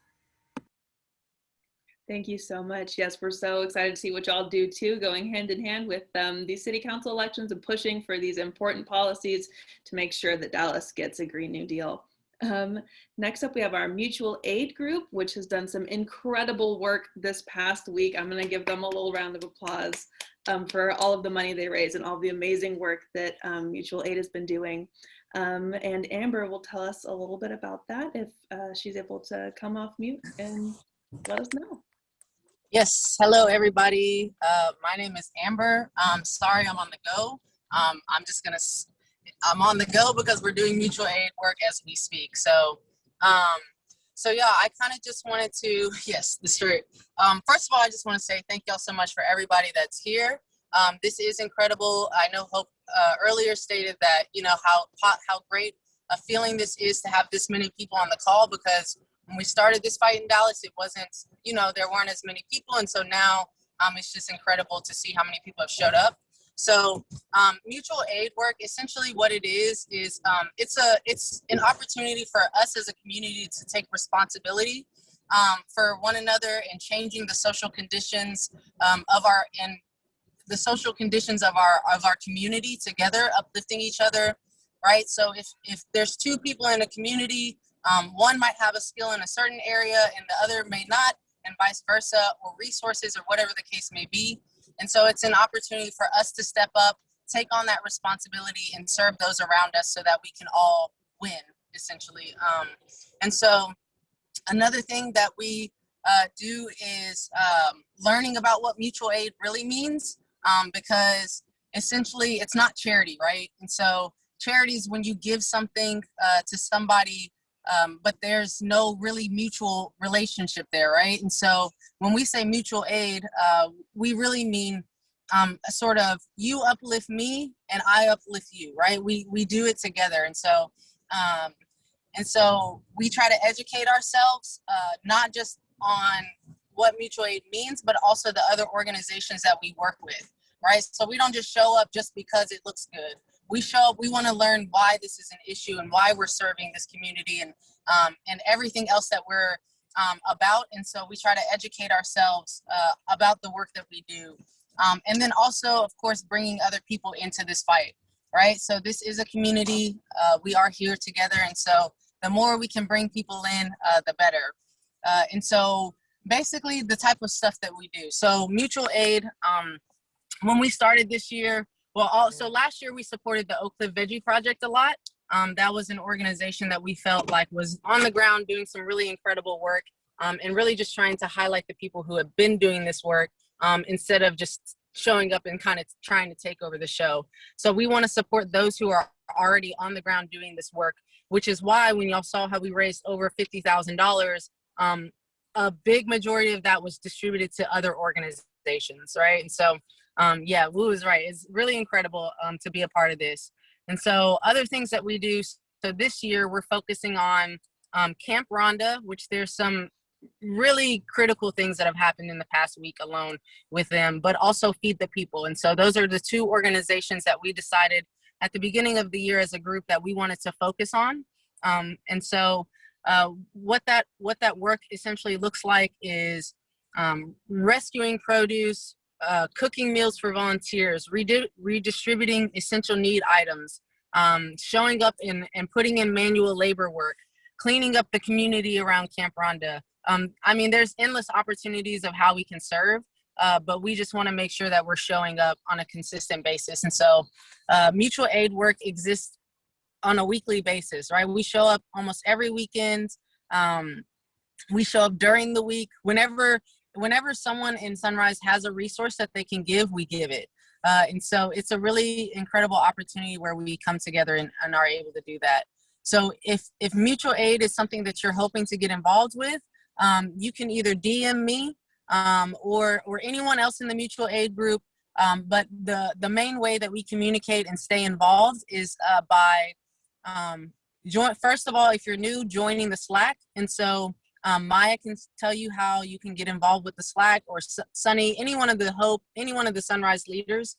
Thank you so much. Yes, we're so excited to see what y'all do too, going hand in hand with these city council elections and pushing for these important policies to make sure that Dallas gets a Green New Deal. Next up, we have our mutual aid group, which has done some incredible work this past week. I'm going to give them a little round of applause for all of the money they raise and all the amazing work that mutual aid has been doing. And Amber will tell us a little bit about that if she's able to come off mute and let us know. Yes, hello everybody. My name is Amber. Sorry I'm on the go. I'm on the go because we're doing mutual aid work as we speak. So yeah, I kind of just wanted to, yes, the story. First of all, I just want to say thank y'all so much for everybody that's here. This is incredible. I know Hope earlier stated that, how great a feeling this is to have this many people on the call, because when we started this fight in Dallas, it wasn't, there weren't as many people. And so now it's just incredible to see how many people have showed up. So mutual aid work, essentially what it is it's an opportunity for us as a community to take responsibility for one another and changing the social conditions of our community together, uplifting each other, right? So if there's 2 people in a community, one might have a skill in a certain area and the other may not, and vice versa, or resources or whatever the case may be. And so it's an opportunity for us to step up, take on that responsibility and serve those around us so that we can all win, essentially. And so another thing that we do is learning about what mutual aid really means, because essentially it's not charity, right? And so charity is when you give something to somebody, but there's no really mutual relationship there, right? And so when we say mutual aid, we really mean a sort of you uplift me and I uplift you, right? We do it together. And so we try to educate ourselves, not just on what mutual aid means, but also the other organizations that we work with, right? So we don't just show up just because it looks good. We show up, we want to learn why this is an issue and why we're serving this community and everything else that we're about. And so we try to educate ourselves about the work that we do. And then also, of course, bringing other people into this fight, right? So this is a community. We are here together. And so the more we can bring people in, the better. And so basically the type of stuff that we do. So mutual aid, when we started this year, so last year we supported the Oak Cliff Veggie Project a lot. That was an organization that we felt like was on the ground doing some really incredible work, and really just trying to highlight the people who have been doing this work, instead of just showing up and kind of trying to take over the show. So we want to support those who are already on the ground doing this work, which is why when y'all saw how we raised over $50,000, a big majority of that was distributed to other organizations, right? And so, yeah, Wu is right. It's really incredible to be a part of this. And so other things that we do, so this year we're focusing on Camp Rhonda, which there's some really critical things that have happened in the past week alone with them, but also Feed the People. And so those are the two organizations that we decided at the beginning of the year as a group that we wanted to focus on. And so what that work essentially looks like is rescuing produce, cooking meals for volunteers, redistributing essential need items, showing up and putting in manual labor work, cleaning up the community around Camp Rhonda. I mean, there's endless opportunities of how we can serve, but we just want to make sure that we're showing up on a consistent basis. And so mutual aid work exists on a weekly basis, right? We show up almost every weekend. We show up during the week. Whenever someone in Sunrise has a resource that they can give, we give it. And so it's a really incredible opportunity where we come together and are able to do that. So if mutual aid is something that you're hoping to get involved with, you can either DM me or anyone else in the mutual aid group. But the main way that we communicate and stay involved is by first of all, if you're new, joining the Slack. And so Maya can tell you how you can get involved with the Slack, or Sunny, any one of the Sunrise leaders.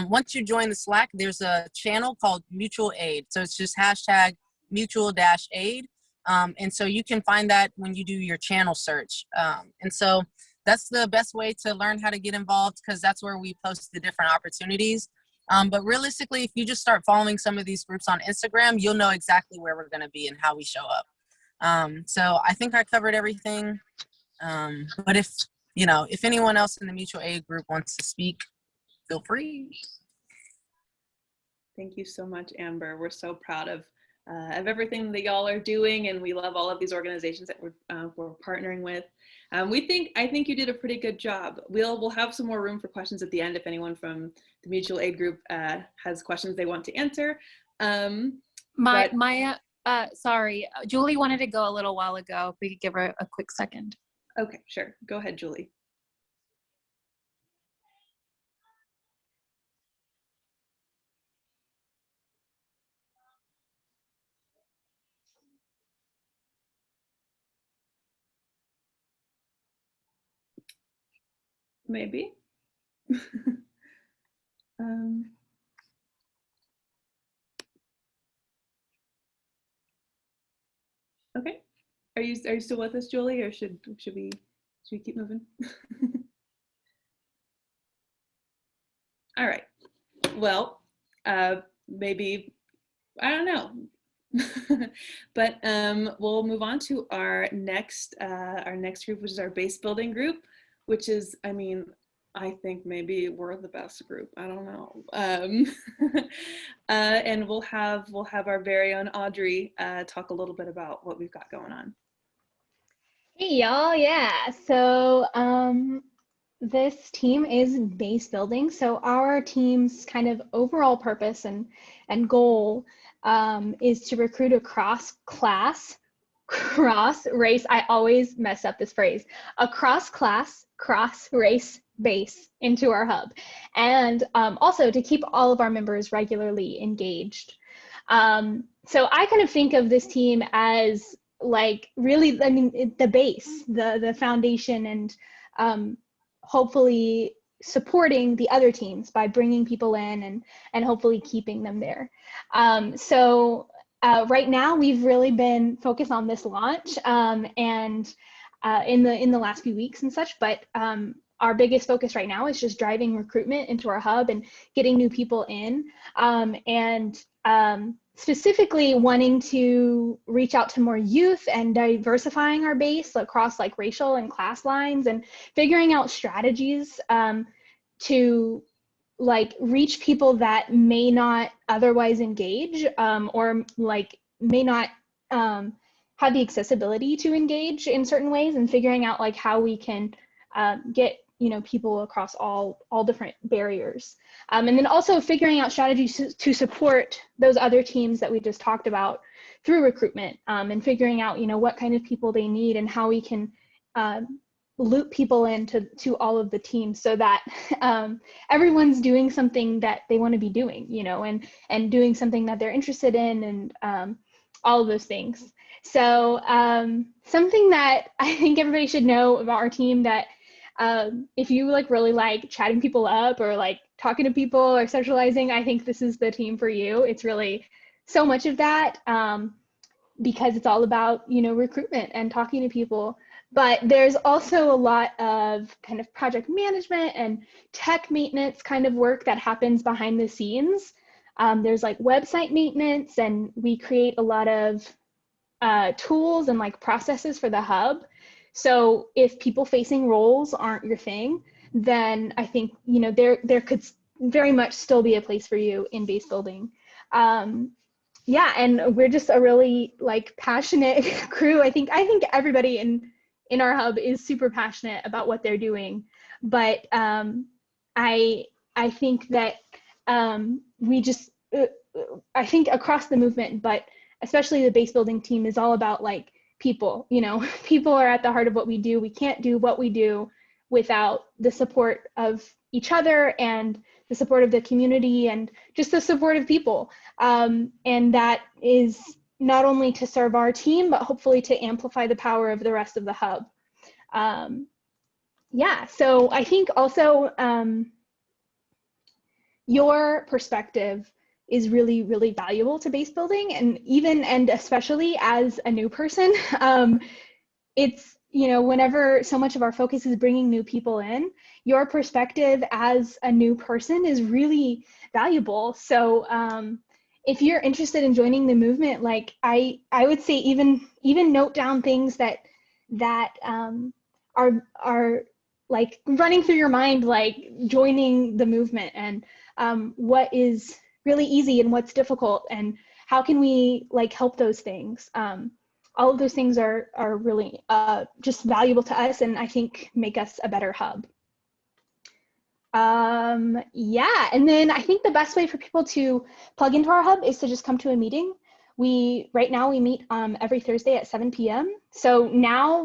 Once you join the Slack, there's a channel called Mutual Aid. So it's just hashtag mutual-aid. And so you can find that when you do your channel search. And so that's the best way to learn how to get involved, because that's where we post the different opportunities. But realistically, if you just start following some of these groups on Instagram, you'll know exactly where we're going to be and how we show up. So I think I covered everything. But if anyone else in the mutual aid group wants to speak, feel free. Thank you so much, Amber. We're so proud of everything that y'all are doing, and we love all of these organizations that we're partnering with. I think you did a pretty good job. We'll have some more room for questions at the end if anyone from the mutual aid group has questions they want to answer. Maya, sorry, Julie wanted to go a little while ago. If we could give her a quick second. Okay, sure. Go ahead, Julie. Maybe. Okay. Are you still with us, Julie, or should we keep moving? All right. Well, maybe, I don't know. But we'll move on to our next group, which is our base building group, which is, I mean, I think maybe we're the best group. I don't know. And we'll have our very own Audrey talk a little bit about what we've got going on. Hey y'all, yeah. So this team is base building. So our team's kind of overall purpose and goal is to recruit a cross-class, cross-race, I always mess up this phrase, a cross-class, cross-race base into our hub. And also to keep all of our members regularly engaged. So I kind of think of this team as like really, I mean, the base, the foundation, and hopefully supporting the other teams by bringing people in and hopefully keeping them there. So right now we've really been focused on this launch and in the last few weeks and such, but our biggest focus right now is just driving recruitment into our hub and getting new people in. And specifically wanting to reach out to more youth and diversifying our base across like racial and class lines, and figuring out strategies to like reach people that may not otherwise engage, or like may not have the accessibility to engage in certain ways, and figuring out like how we can get people across all different barriers, and then also figuring out strategies to support those other teams that we just talked about through recruitment, and figuring out what kind of people they need and how we can loop people into all of the teams, so that everyone's doing something that they want to be doing, and doing something that they're interested in, and all of those things. So something that I think everybody should know about our team, that if you like really like chatting people up or like talking to people or socializing, I think this is the team for you. It's really so much of that, because it's all about recruitment and talking to people. But there's also a lot of kind of project management and tech maintenance kind of work that happens behind the scenes. There's like website maintenance, and we create a lot of tools and like processes for the hub. So if people facing roles aren't your thing, then I think there could very much still be a place for you in base building. Yeah, and we're just a really like passionate crew. I think everybody in our hub is super passionate about what they're doing, but I think that we just I think across the movement, but especially the base building team, is all about like people. People are at the heart of what we do. We can't do what we do without the support of each other and the support of the community and just the support of people. And that is not only to serve our team, but hopefully to amplify the power of the rest of the hub. Yeah, so I think also your perspective is really, really valuable to base building, and especially as a new person. It's, whenever so much of our focus is bringing new people in, your perspective as a new person is really valuable. So if you're interested in joining the movement, like I would say even note down things that are like running through your mind, like joining the movement, and what is really easy and what's difficult, and how can we like help those things. All of those things are really just valuable to us, and I think make us a better hub. Yeah, and then I think the best way for people to plug into our hub is to just come to a meeting. Right now we meet every Thursday at 7 p.m. So now,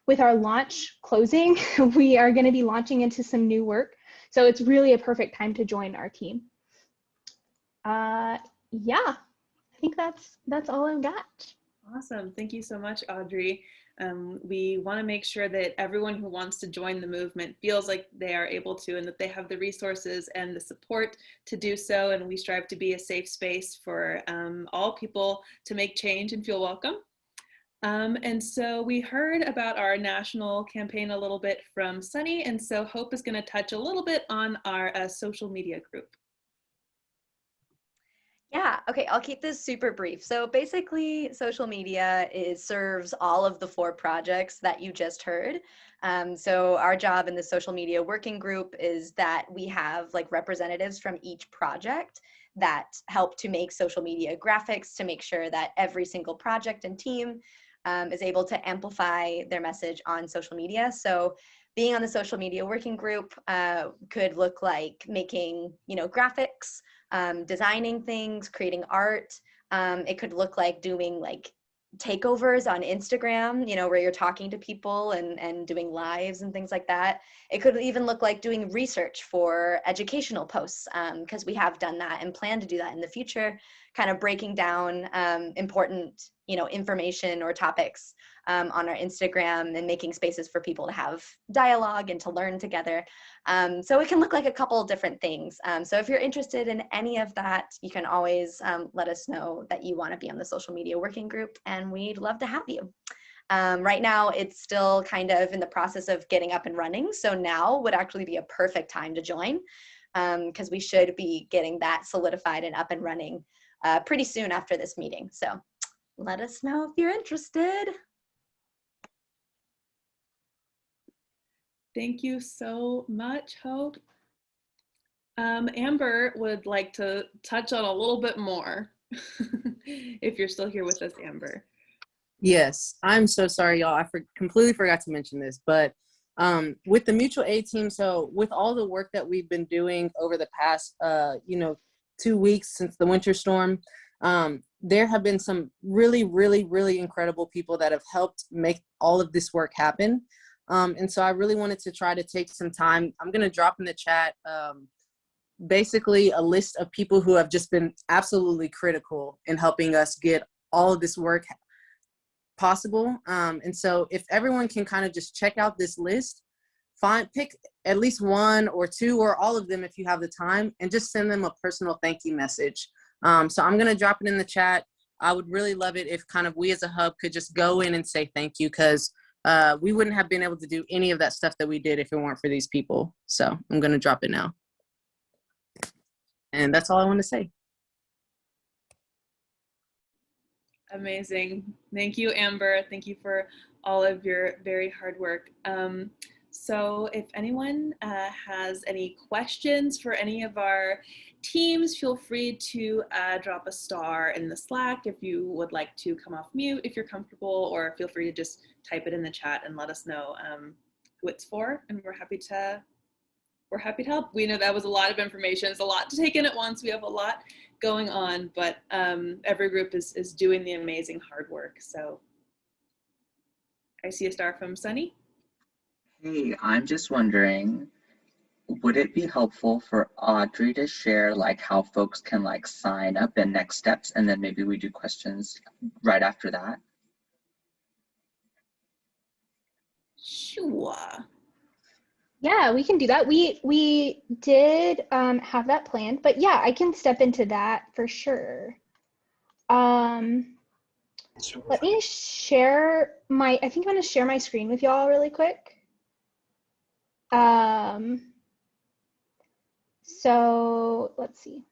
with our launch closing, we are going to be launching into some new work. So it's really a perfect time to join our team. Yeah, I think that's all I've got. Awesome. Thank you so much, Audrey. We want to make sure that everyone who wants to join the movement feels like they are able to, and that they have the resources and the support to do so. And we strive to be a safe space for all people to make change and feel welcome. And so we heard about our national campaign a little bit from Sunny, and so Hope is going to touch a little bit on our social media group. Yeah, okay, I'll keep this super brief. So basically, social media serves all of the 4 projects that you just heard. So our job in the social media working group is that we have like representatives from each project that help to make social media graphics to make sure that every single project and team is able to amplify their message on social media. So being on the social media working group could look like making, graphics, designing things, creating art. It could look like doing like takeovers on Instagram, where you're talking to people and doing lives and things like that. It could even look like doing research for educational posts, because we have done that and plan to do that in the future, kind of breaking down important, information or topics on our Instagram and making spaces for people to have dialogue and to learn together. So it can look like a couple of different things. So if you're interested in any of that, you can always let us know that you want to be on the social media working group, and we'd love to have you. Right now, it's still kind of in the process of getting up and running. So now would actually be a perfect time to join. because we should be getting that solidified and up and running pretty soon after this meeting. So let us know if you're interested. Thank you so much, Hope. Amber would like to touch on a little bit more. If you're still here with us, Amber. Yes, I'm so sorry, y'all. I completely forgot to mention this, but with the mutual aid team, so with all the work that we've been doing over the past, 2 weeks since the winter storm, there have been some really, really, really incredible people that have helped make all of this work happen. And so I really wanted to try to take some time. I'm going to drop in the chat basically a list of people who have just been absolutely critical in helping us get all of this work possible. And so if everyone can kind of just check out this list, pick at least one or two or all of them if you have the time, and just send them a personal thank you message. So I'm going to drop it in the chat. I would really love it if kind of we as a hub could just go in and say thank you, because we wouldn't have been able to do any of that stuff that we did if it weren't for these people. So I'm going to drop it now. And that's all I want to say. Amazing. Thank you, Amber. Thank you for all of your very hard work. So if anyone has any questions for any of our teams, feel free to drop a star in the Slack if you would like to come off mute if you're comfortable, or feel free to just type it in the chat and let us know who it's for, and we're happy to help. We know that was a lot of information. It's a lot to take in at once. We have a lot going on, but every group is doing the amazing hard work. So I see a star from Sunny. Hey, I'm just wondering, would it be helpful for Audrey to share like how folks can like sign up and next steps, and then maybe we do questions right after that? Sure. Yeah, we can do that. We did have that planned, but yeah, I can step into that for sure. Let me share I think I'm gonna share my screen with y'all really quick. So let's see.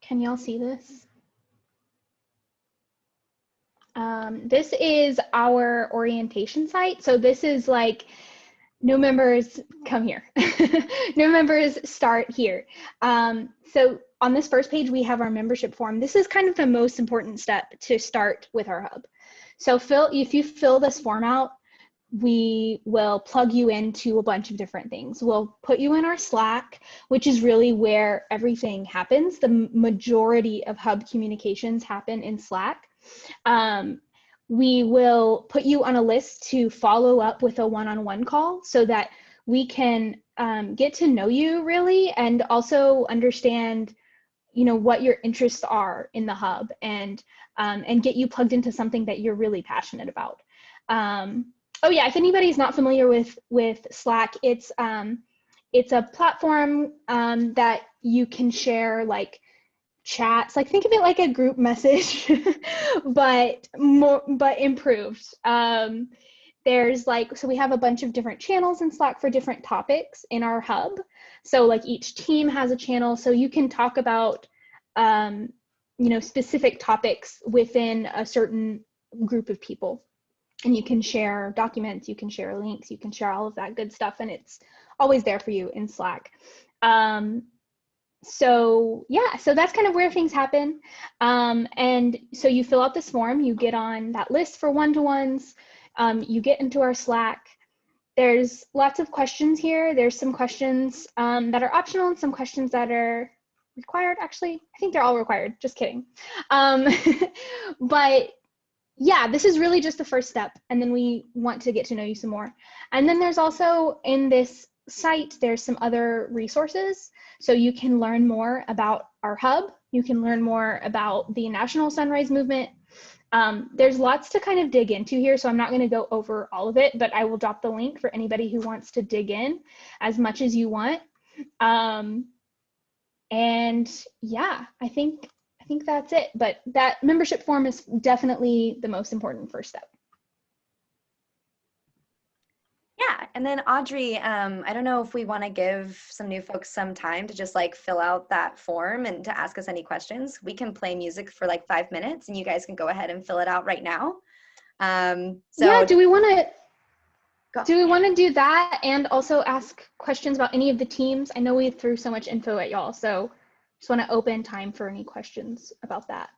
Can y'all see this? This is our orientation site. So this is like, new members come here. New members start here. So on this first page, we have our membership form. This is kind of the most important step to start with our hub. So if you fill this form out, we will plug you into a bunch of different things. We'll put you in our Slack, which is really where everything happens. The majority of hub communications happen in Slack. We will put you on a list to follow up with a one-on-one call so that we can get to know you really, and also understand, what your interests are in the hub, and get you plugged into something that you're really passionate about. Oh yeah, if anybody's not familiar with Slack, it's a platform that you can share like chats, like think of it like a group message, but improved. There's like, so we have a bunch of different channels in Slack for different topics in our hub. So like each team has a channel, so you can talk about specific topics within a certain group of people. And you can share documents, you can share links, you can share all of that good stuff, and it's always there for you in Slack. So yeah, so that's kind of where things happen. And so you fill out this form, you get on that list for one-to-ones, you get into our Slack. There's lots of questions here. There's some questions that are optional and some questions that are required. Actually, I think they're all required, just kidding. But yeah, this is really just the first step, and then we want to get to know you some more. And then there's also, in this site, there's some other resources. So you can learn more about our hub. You can learn more about the National Sunrise Movement. There's lots to kind of dig into here, so I'm not going to go over all of it, but I will drop the link for anybody who wants to dig in as much as you want. And yeah, I think that's it. But that membership form is definitely the most important first step. Yeah, and then Audrey, I don't know if we want to give some new folks some time to just like fill out that form and to ask us any questions. We can play music for like 5 minutes and you guys can go ahead and fill it out right now. Yeah, do we want to do that and also ask questions about any of the teams? I know we threw so much info at y'all, so just want to open time for any questions about that.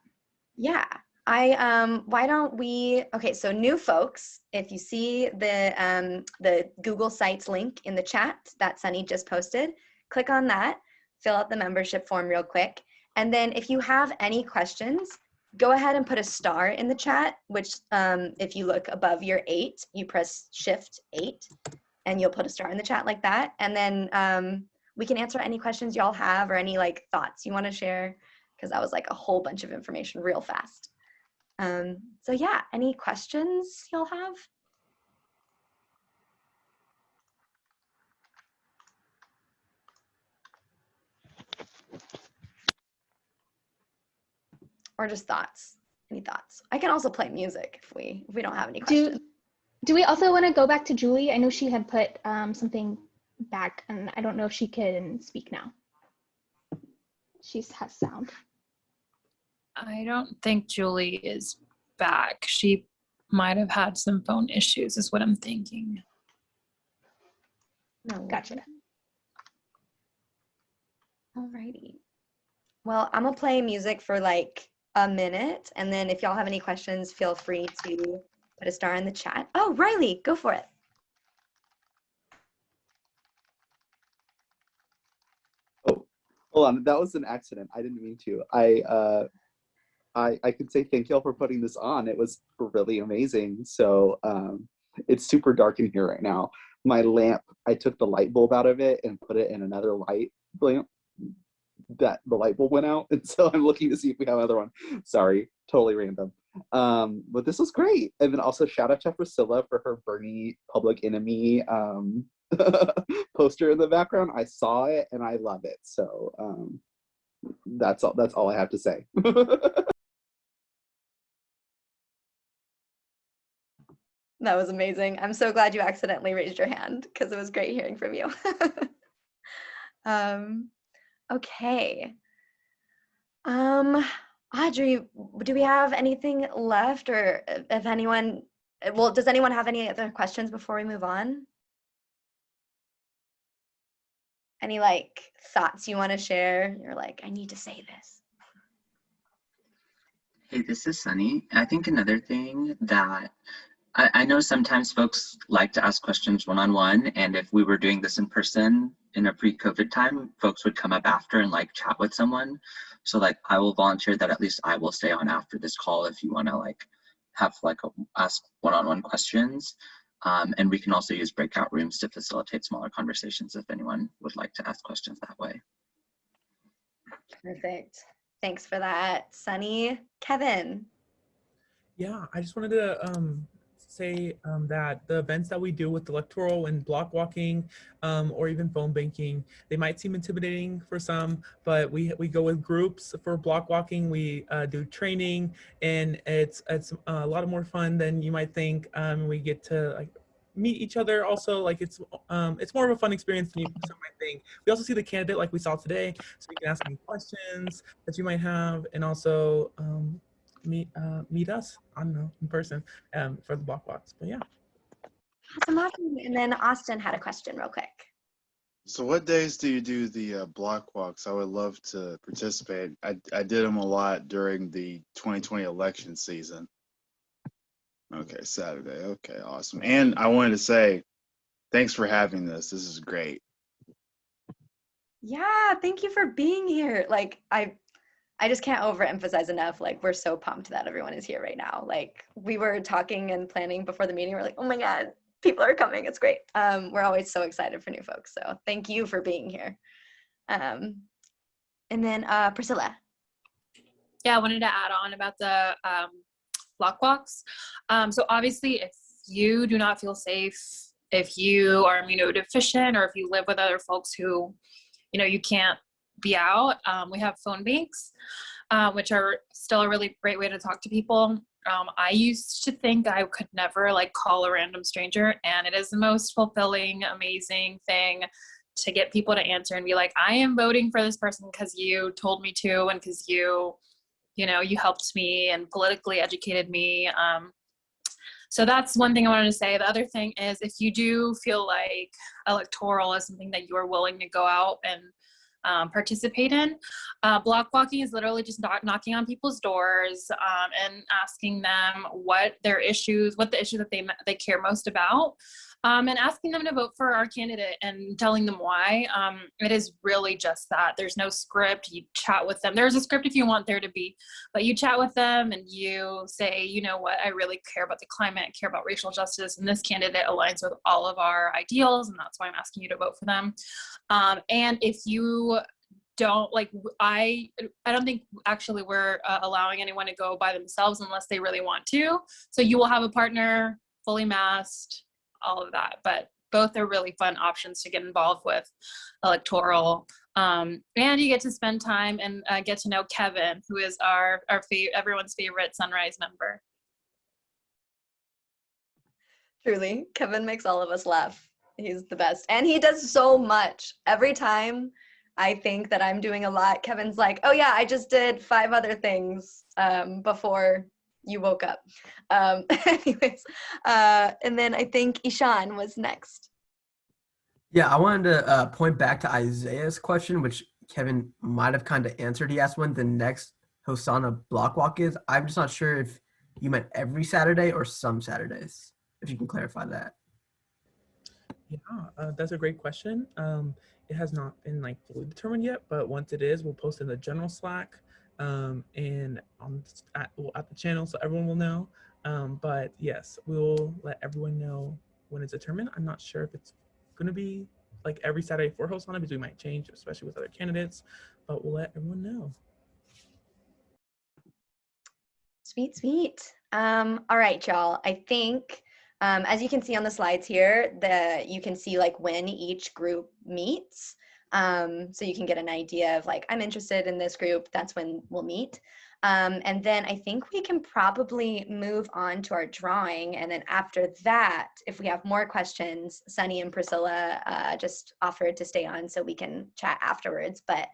Yeah, why don't we, okay, so new folks, if you see the Google Sites link in the chat that Sunny just posted, click on that, fill out the membership form real quick. And then if you have any questions, go ahead and put a star in the chat, which if you look above your 8, you press Shift 8 and you'll put a star in the chat like that. And then we can answer any questions y'all have or any like thoughts you want to share, because that was like a whole bunch of information real fast. So yeah, any questions y'all have? Or just thoughts? Any thoughts? I can also play music if we don't have any questions. Do we also want to go back to Julie? I know she had put something back, and I don't know if she can speak now. She has sound. I don't think Julie is back. She might have had some phone issues, is what I'm thinking. No, gotcha. Alrighty. Well, I'm gonna play music for like a minute, and then if y'all have any questions, feel free to put a star in the chat. Oh, Riley, go for it. Oh, hold on. That was an accident. I didn't mean to. I could say thank y'all for putting this on. It was really amazing. So it's super dark in here right now. My lamp, I took the light bulb out of it and put it in another light lamp. That the light bulb went out, and so I'm looking to see if we have another one. Sorry, totally random. But this was great. And then also shout out to Priscilla for her Bernie Public Enemy poster in the background. I saw it and I love it. So that's all I have to say. That was amazing. I'm so glad you accidentally raised your hand because it was great hearing from you. Okay. Audrey, do we have anything left, or if anyone, well, does anyone have any other questions before we move on? Any like thoughts you want to share? You're like, I need to say this. Hey, this is Sunny. I think another thing that I know sometimes folks like to ask questions one-on-one, and if we were doing this in person in a pre-COVID time, folks would come up after and like chat with someone. So like I will volunteer that at least I will stay on after this call if you want to like have like ask one-on-one questions. And we can also use breakout rooms to facilitate smaller conversations if anyone would like to ask questions that way. Perfect. Thanks for that, Sunny. Kevin. Yeah, I just wanted to say that the events that we do with electoral and block walking or even phone banking, they might seem intimidating for some, but we go with groups for block walking. We do training, and it's a lot more fun than you might think. We get to like meet each other also. Like it's more of a fun experience than you might think. We also see the candidate like we saw today, so we can ask any questions that you might have, and also meet us, I don't know, in person for the block walks. But yeah. Awesome. And then Austin had a question real quick. So what days do you do the block walks? I would love to participate. I did them a lot during the 2020 election season. Okay, Saturday. Okay, awesome. And I wanted to say thanks for having this. This is great. Yeah, thank you for being here. Like I just can't overemphasize enough. Like, we're so pumped that everyone is here right now. Like, we were talking and planning before the meeting. We're like, oh my God, people are coming. It's great. We're always so excited for new folks. So thank you for being here. And then Priscilla. Yeah, I wanted to add on about the block walks. So obviously, if you do not feel safe, if you are immunodeficient, or if you live with other folks who, you can't be out, we have phone banks, which are still a really great way to talk to people. I used to think I could never like call a random stranger, and it is the most fulfilling, amazing thing to get people to answer and be like, I am voting for this person because you told me to, and because you helped me and politically educated me. So that's one thing I wanted to say. The other thing is, if you do feel like electoral is something that you are willing to go out and participate in, block walking is literally just knocking on people's doors and asking them what the issue that they care most about, and asking them to vote for our candidate and telling them why. It is really just that. There's no script. You chat with them. There's a script if you want there to be, but you chat with them and you say, you know what, I really care about the climate, I care about racial justice, and this candidate aligns with all of our ideals, and that's why I'm asking you to vote for them. And if you don't like, I don't think actually we're allowing anyone to go by themselves unless they really want to. So you will have a partner, fully masked, all of that. But both are really fun options to get involved with electoral. And you get to spend time and get to know Kevin, who is everyone's favorite Sunrise member. Truly, Kevin makes all of us laugh. He's the best. And he does so much. Every time I think that I'm doing a lot, Kevin's like, oh yeah, I just did 5 other things before you woke up. Anyways, and then I think Ishan was next. Yeah, I wanted to point back to Isaiah's question, which Kevin might have kind of answered. He asked when the next Hosanna block walk is. I'm just not sure if you meant every Saturday or some Saturdays, if you can clarify that. Yeah, that's a great question. It has not been like fully determined yet, but once it is, we'll post in the general Slack and at the channel so everyone will know. But yes, we'll let everyone know when it's determined. I'm not sure if it's going to be like every Saturday for Hosanna, because we might change, especially with other candidates, but we'll let everyone know. Sweet, sweet. All right, y'all. I think as you can see on the slides here, you can see like when each group meets. So you can get an idea of like, I'm interested in this group, that's when we'll meet. And then I think we can probably move on to our drawing. And then after that, if we have more questions, Sunny and Priscilla just offered to stay on so we can chat afterwards. But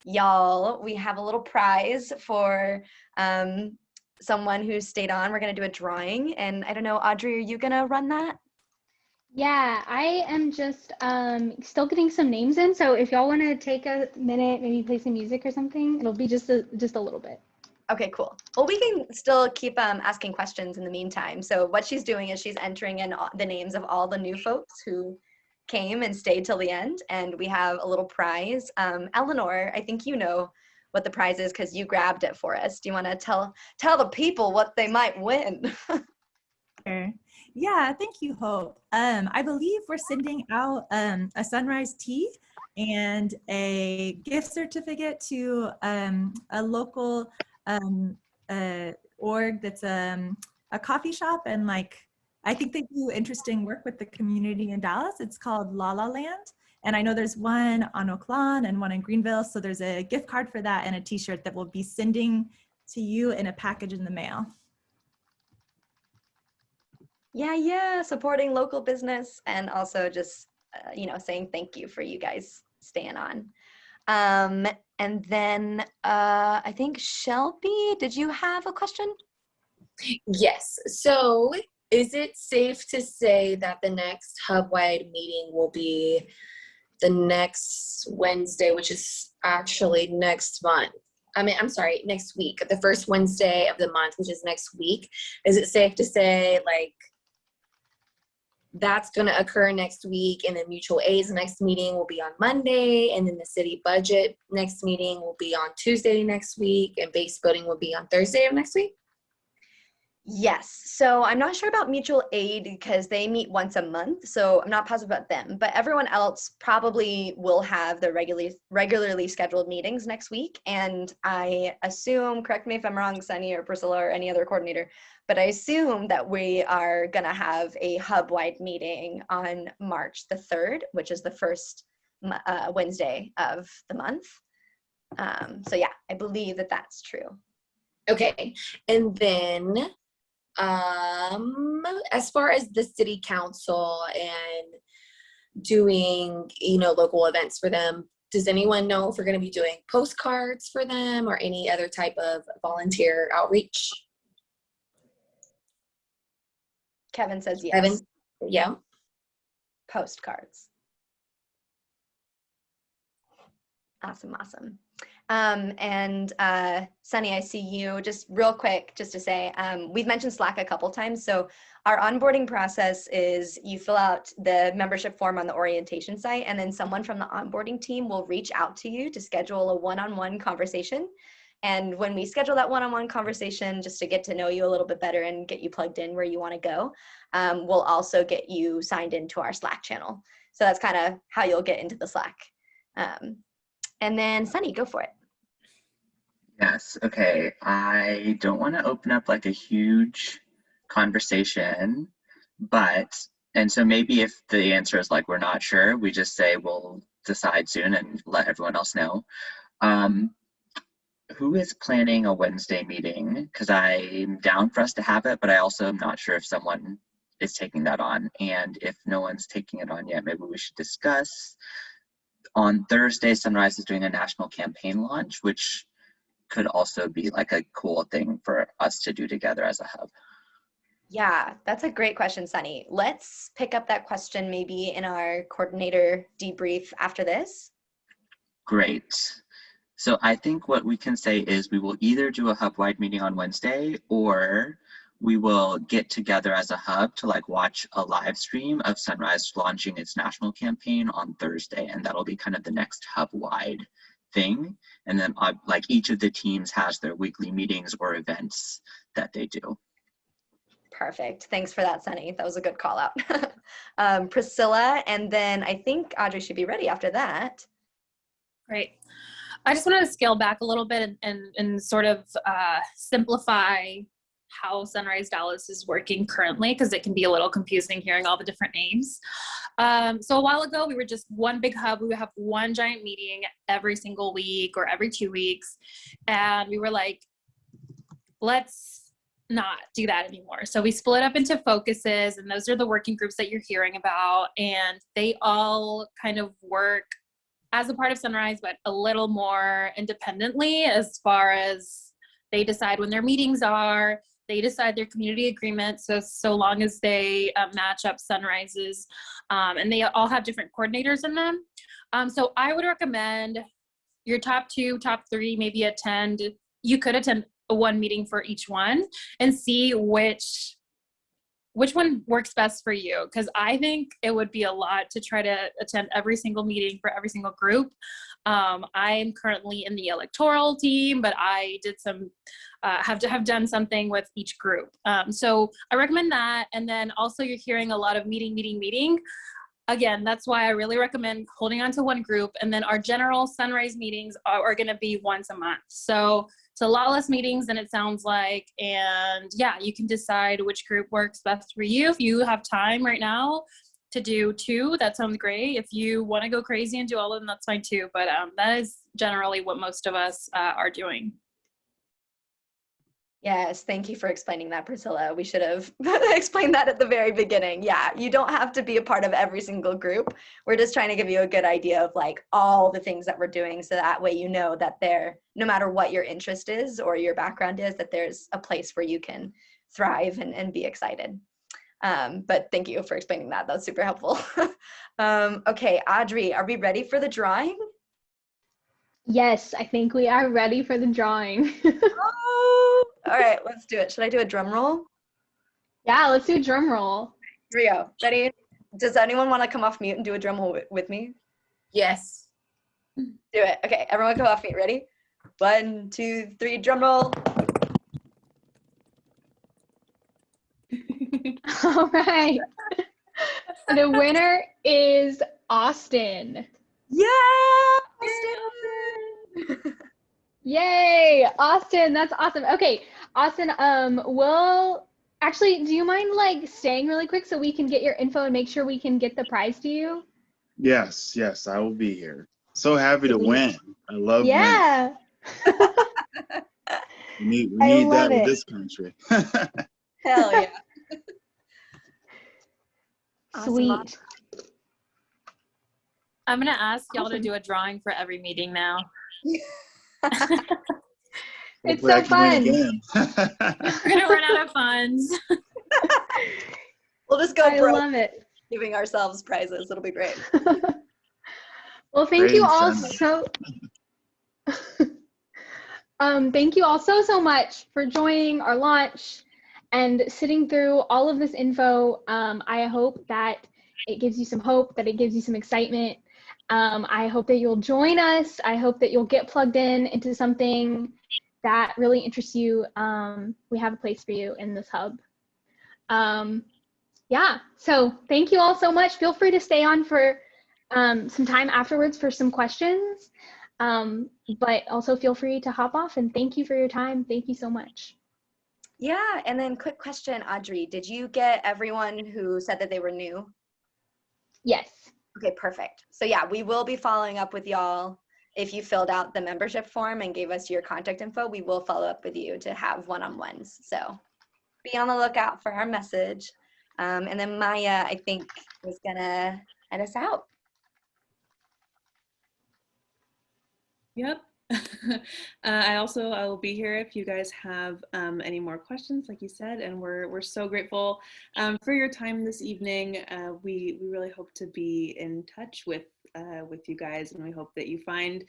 y'all, we have a little prize for someone who stayed on. We're going to do a drawing. And I don't know, Audrey, are you going to run that? Yeah, I am just still getting some names in. So if y'all want to take a minute, maybe play some music or something, it'll be just a little bit. Okay, cool. Well, we can still keep asking questions in the meantime. So what she's doing is she's entering in the names of all the new folks who came and stayed till the end. And we have a little prize. Eleanor, I think you know what the prize is because you grabbed it for us. Do you want to tell the people what they might win? Sure. Yeah, thank you, Hope. I believe we're sending out a Sunrise tea and a gift certificate to a local org that's a coffee shop, and like I think they do interesting work with the community in Dallas. It's called La La Land. And I know there's one on Oak Lawn and one in Greenville. So there's a gift card for that and a t-shirt that we'll be sending to you in a package in the mail. Yeah, supporting local business and also just, saying thank you for you guys staying on. And then I think Shelby, did you have a question? Yes. So is it safe to say that the next hub-wide meeting will be the next Wednesday, which is actually next month? Next week, the first Wednesday of the month, which is next week. Is it safe to say like that's going to occur next week, and then mutual aid's next meeting will be on Monday, and then the city budget next meeting will be on Tuesday next week, and base building will be on Thursday of next week? Yes. So I'm not sure about mutual aid because they meet once a month. So I'm not positive about them, but everyone else probably will have the regularly scheduled meetings next week. And I assume, correct me if I'm wrong, Sunny or Priscilla or any other coordinator, but I assume that we are going to have a hub-wide meeting on March the 3rd, which is the first Wednesday of the month. So yeah, I believe that that's true. Okay. And then as far as the city council and doing, local events for them, does anyone know if we're going to be doing postcards for them or any other type of volunteer outreach? Kevin says yes. Kevin? Yeah. Postcards. Awesome. And Sunny, I see you. Just real quick, just to say, we've mentioned Slack a couple times. So our onboarding process is you fill out the membership form on the orientation site, and then someone from the onboarding team will reach out to you to schedule a one-on-one conversation. And when we schedule that one-on-one conversation, just to get to know you a little bit better and get you plugged in where you want to go, we'll also get you signed into our Slack channel. So that's kind of how you'll get into the Slack. And then Sunny, go for it. Yes, okay. I don't want to open up like a huge conversation, and so maybe if the answer is like, we're not sure, we just say we'll decide soon and let everyone else know. Who is planning a Wednesday meeting? Because I'm down for us to have it, but I also am not sure if someone is taking that on. And if no one's taking it on yet, maybe we should discuss. On Thursday, Sunrise is doing a national campaign launch, which could also be like a cool thing for us to do together as a hub. Yeah, that's a great question, Sunny. Let's pick up that question maybe in our coordinator debrief after this. Great. So I think what we can say is we will either do a hub-wide meeting on Wednesday, or we will get together as a hub to like watch a live stream of Sunrise launching its national campaign on Thursday, and that'll be kind of the next hub-wide thing. And then like each of the teams has their weekly meetings or events that they do. Perfect. Thanks for that, Sunny. That was a good call out. Priscilla, and then I think Audrey should be ready after that. Great. I just wanted to scale back a little bit and sort of simplify how Sunrise Dallas is working currently, because it can be a little confusing hearing all the different names. So a while ago, we were just one big hub. We would have one giant meeting every single week or every 2 weeks. And we were like, let's not do that anymore. So we split up into focuses, and those are the working groups that you're hearing about. And they all kind of work as a part of Sunrise, but a little more independently as far as they decide when their meetings are, they decide their community agreements, so long as they match up Sunrise's, and they all have different coordinators in them. So I would recommend your top 2, top 3, maybe attend. You could attend one meeting for each one and see which one works best for you, because I think it would be a lot to try to attend every single meeting for every single group. I'm currently in the electoral team, but I did have done something with each group. So I recommend that. And then also you're hearing a lot of meeting. Again, that's why I really recommend holding on to one group. And then our general Sunrise meetings are going to be once a month. So it's a lot less meetings than it sounds like. And yeah, you can decide which group works best for you. If you have time right now to do 2, that sounds great. If you want to go crazy and do all of them, that's fine too. But that is generally what most of us are doing. Yes, thank you for explaining that, Priscilla. We should have explained that at the very beginning. Yeah, you don't have to be a part of every single group. We're just trying to give you a good idea of like all the things that we're doing, so that way you know that no matter what your interest is or your background is, that there's a place where you can thrive and be excited. But thank you for explaining that. That was super helpful. Okay, Audrey, are we ready for the drawing? Yes, I think we are ready for the drawing. Oh, all right, let's do it. Should I do a drum roll? Yeah, let's do a drum roll. Here we go. Ready? Does anyone want to come off mute and do a drum roll with me? Yes. Do it. Okay, everyone come off mute. Ready? 1, 2, 3, drum roll. All right. The winner is Austin. Yeah! Yay, Austin, that's awesome. Okay, Austin, do you mind like staying really quick so we can get your info and make sure we can get the prize to you? Yes, I will be here. So happy to win. I love winning. Yeah. We I need love that with it. this country. Hell yeah. Sweet. I'm gonna ask y'all to Awesome. do a drawing for every meeting now. It's Hopefully I so can win fun. again. We're gonna run out of funds. We'll just go I broke love it. giving ourselves prizes. It'll be great. Well, thank Great you all incentive. thank you all so much for joining our launch and sitting through all of this info. I hope that it gives you some hope, that it gives you some excitement. I hope that you'll join us. I hope that you'll get plugged in into something that really interests you. We have a place for you in this hub. Yeah, so thank you all so much. Feel free to stay on for some time afterwards for some questions, but also feel free to hop off, and thank you for your time. Thank you so much. Yeah, and then quick question, Audrey, did you get everyone who said that they were new? Yes. Okay, perfect. So yeah, we will be following up with y'all. If you filled out the membership form and gave us your contact info, we will follow up with you to have one-on-ones. So be on the lookout for our message. And then Maya, I think, is gonna head us out. Yep. I will be here if you guys have any more questions, like you said, and we're so grateful for your time this evening. We really hope to be in touch with you guys, and we hope that you find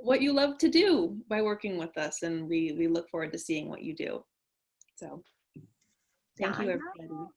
what you love to do by working with us, and we look forward to seeing what you do. So thank you, everybody.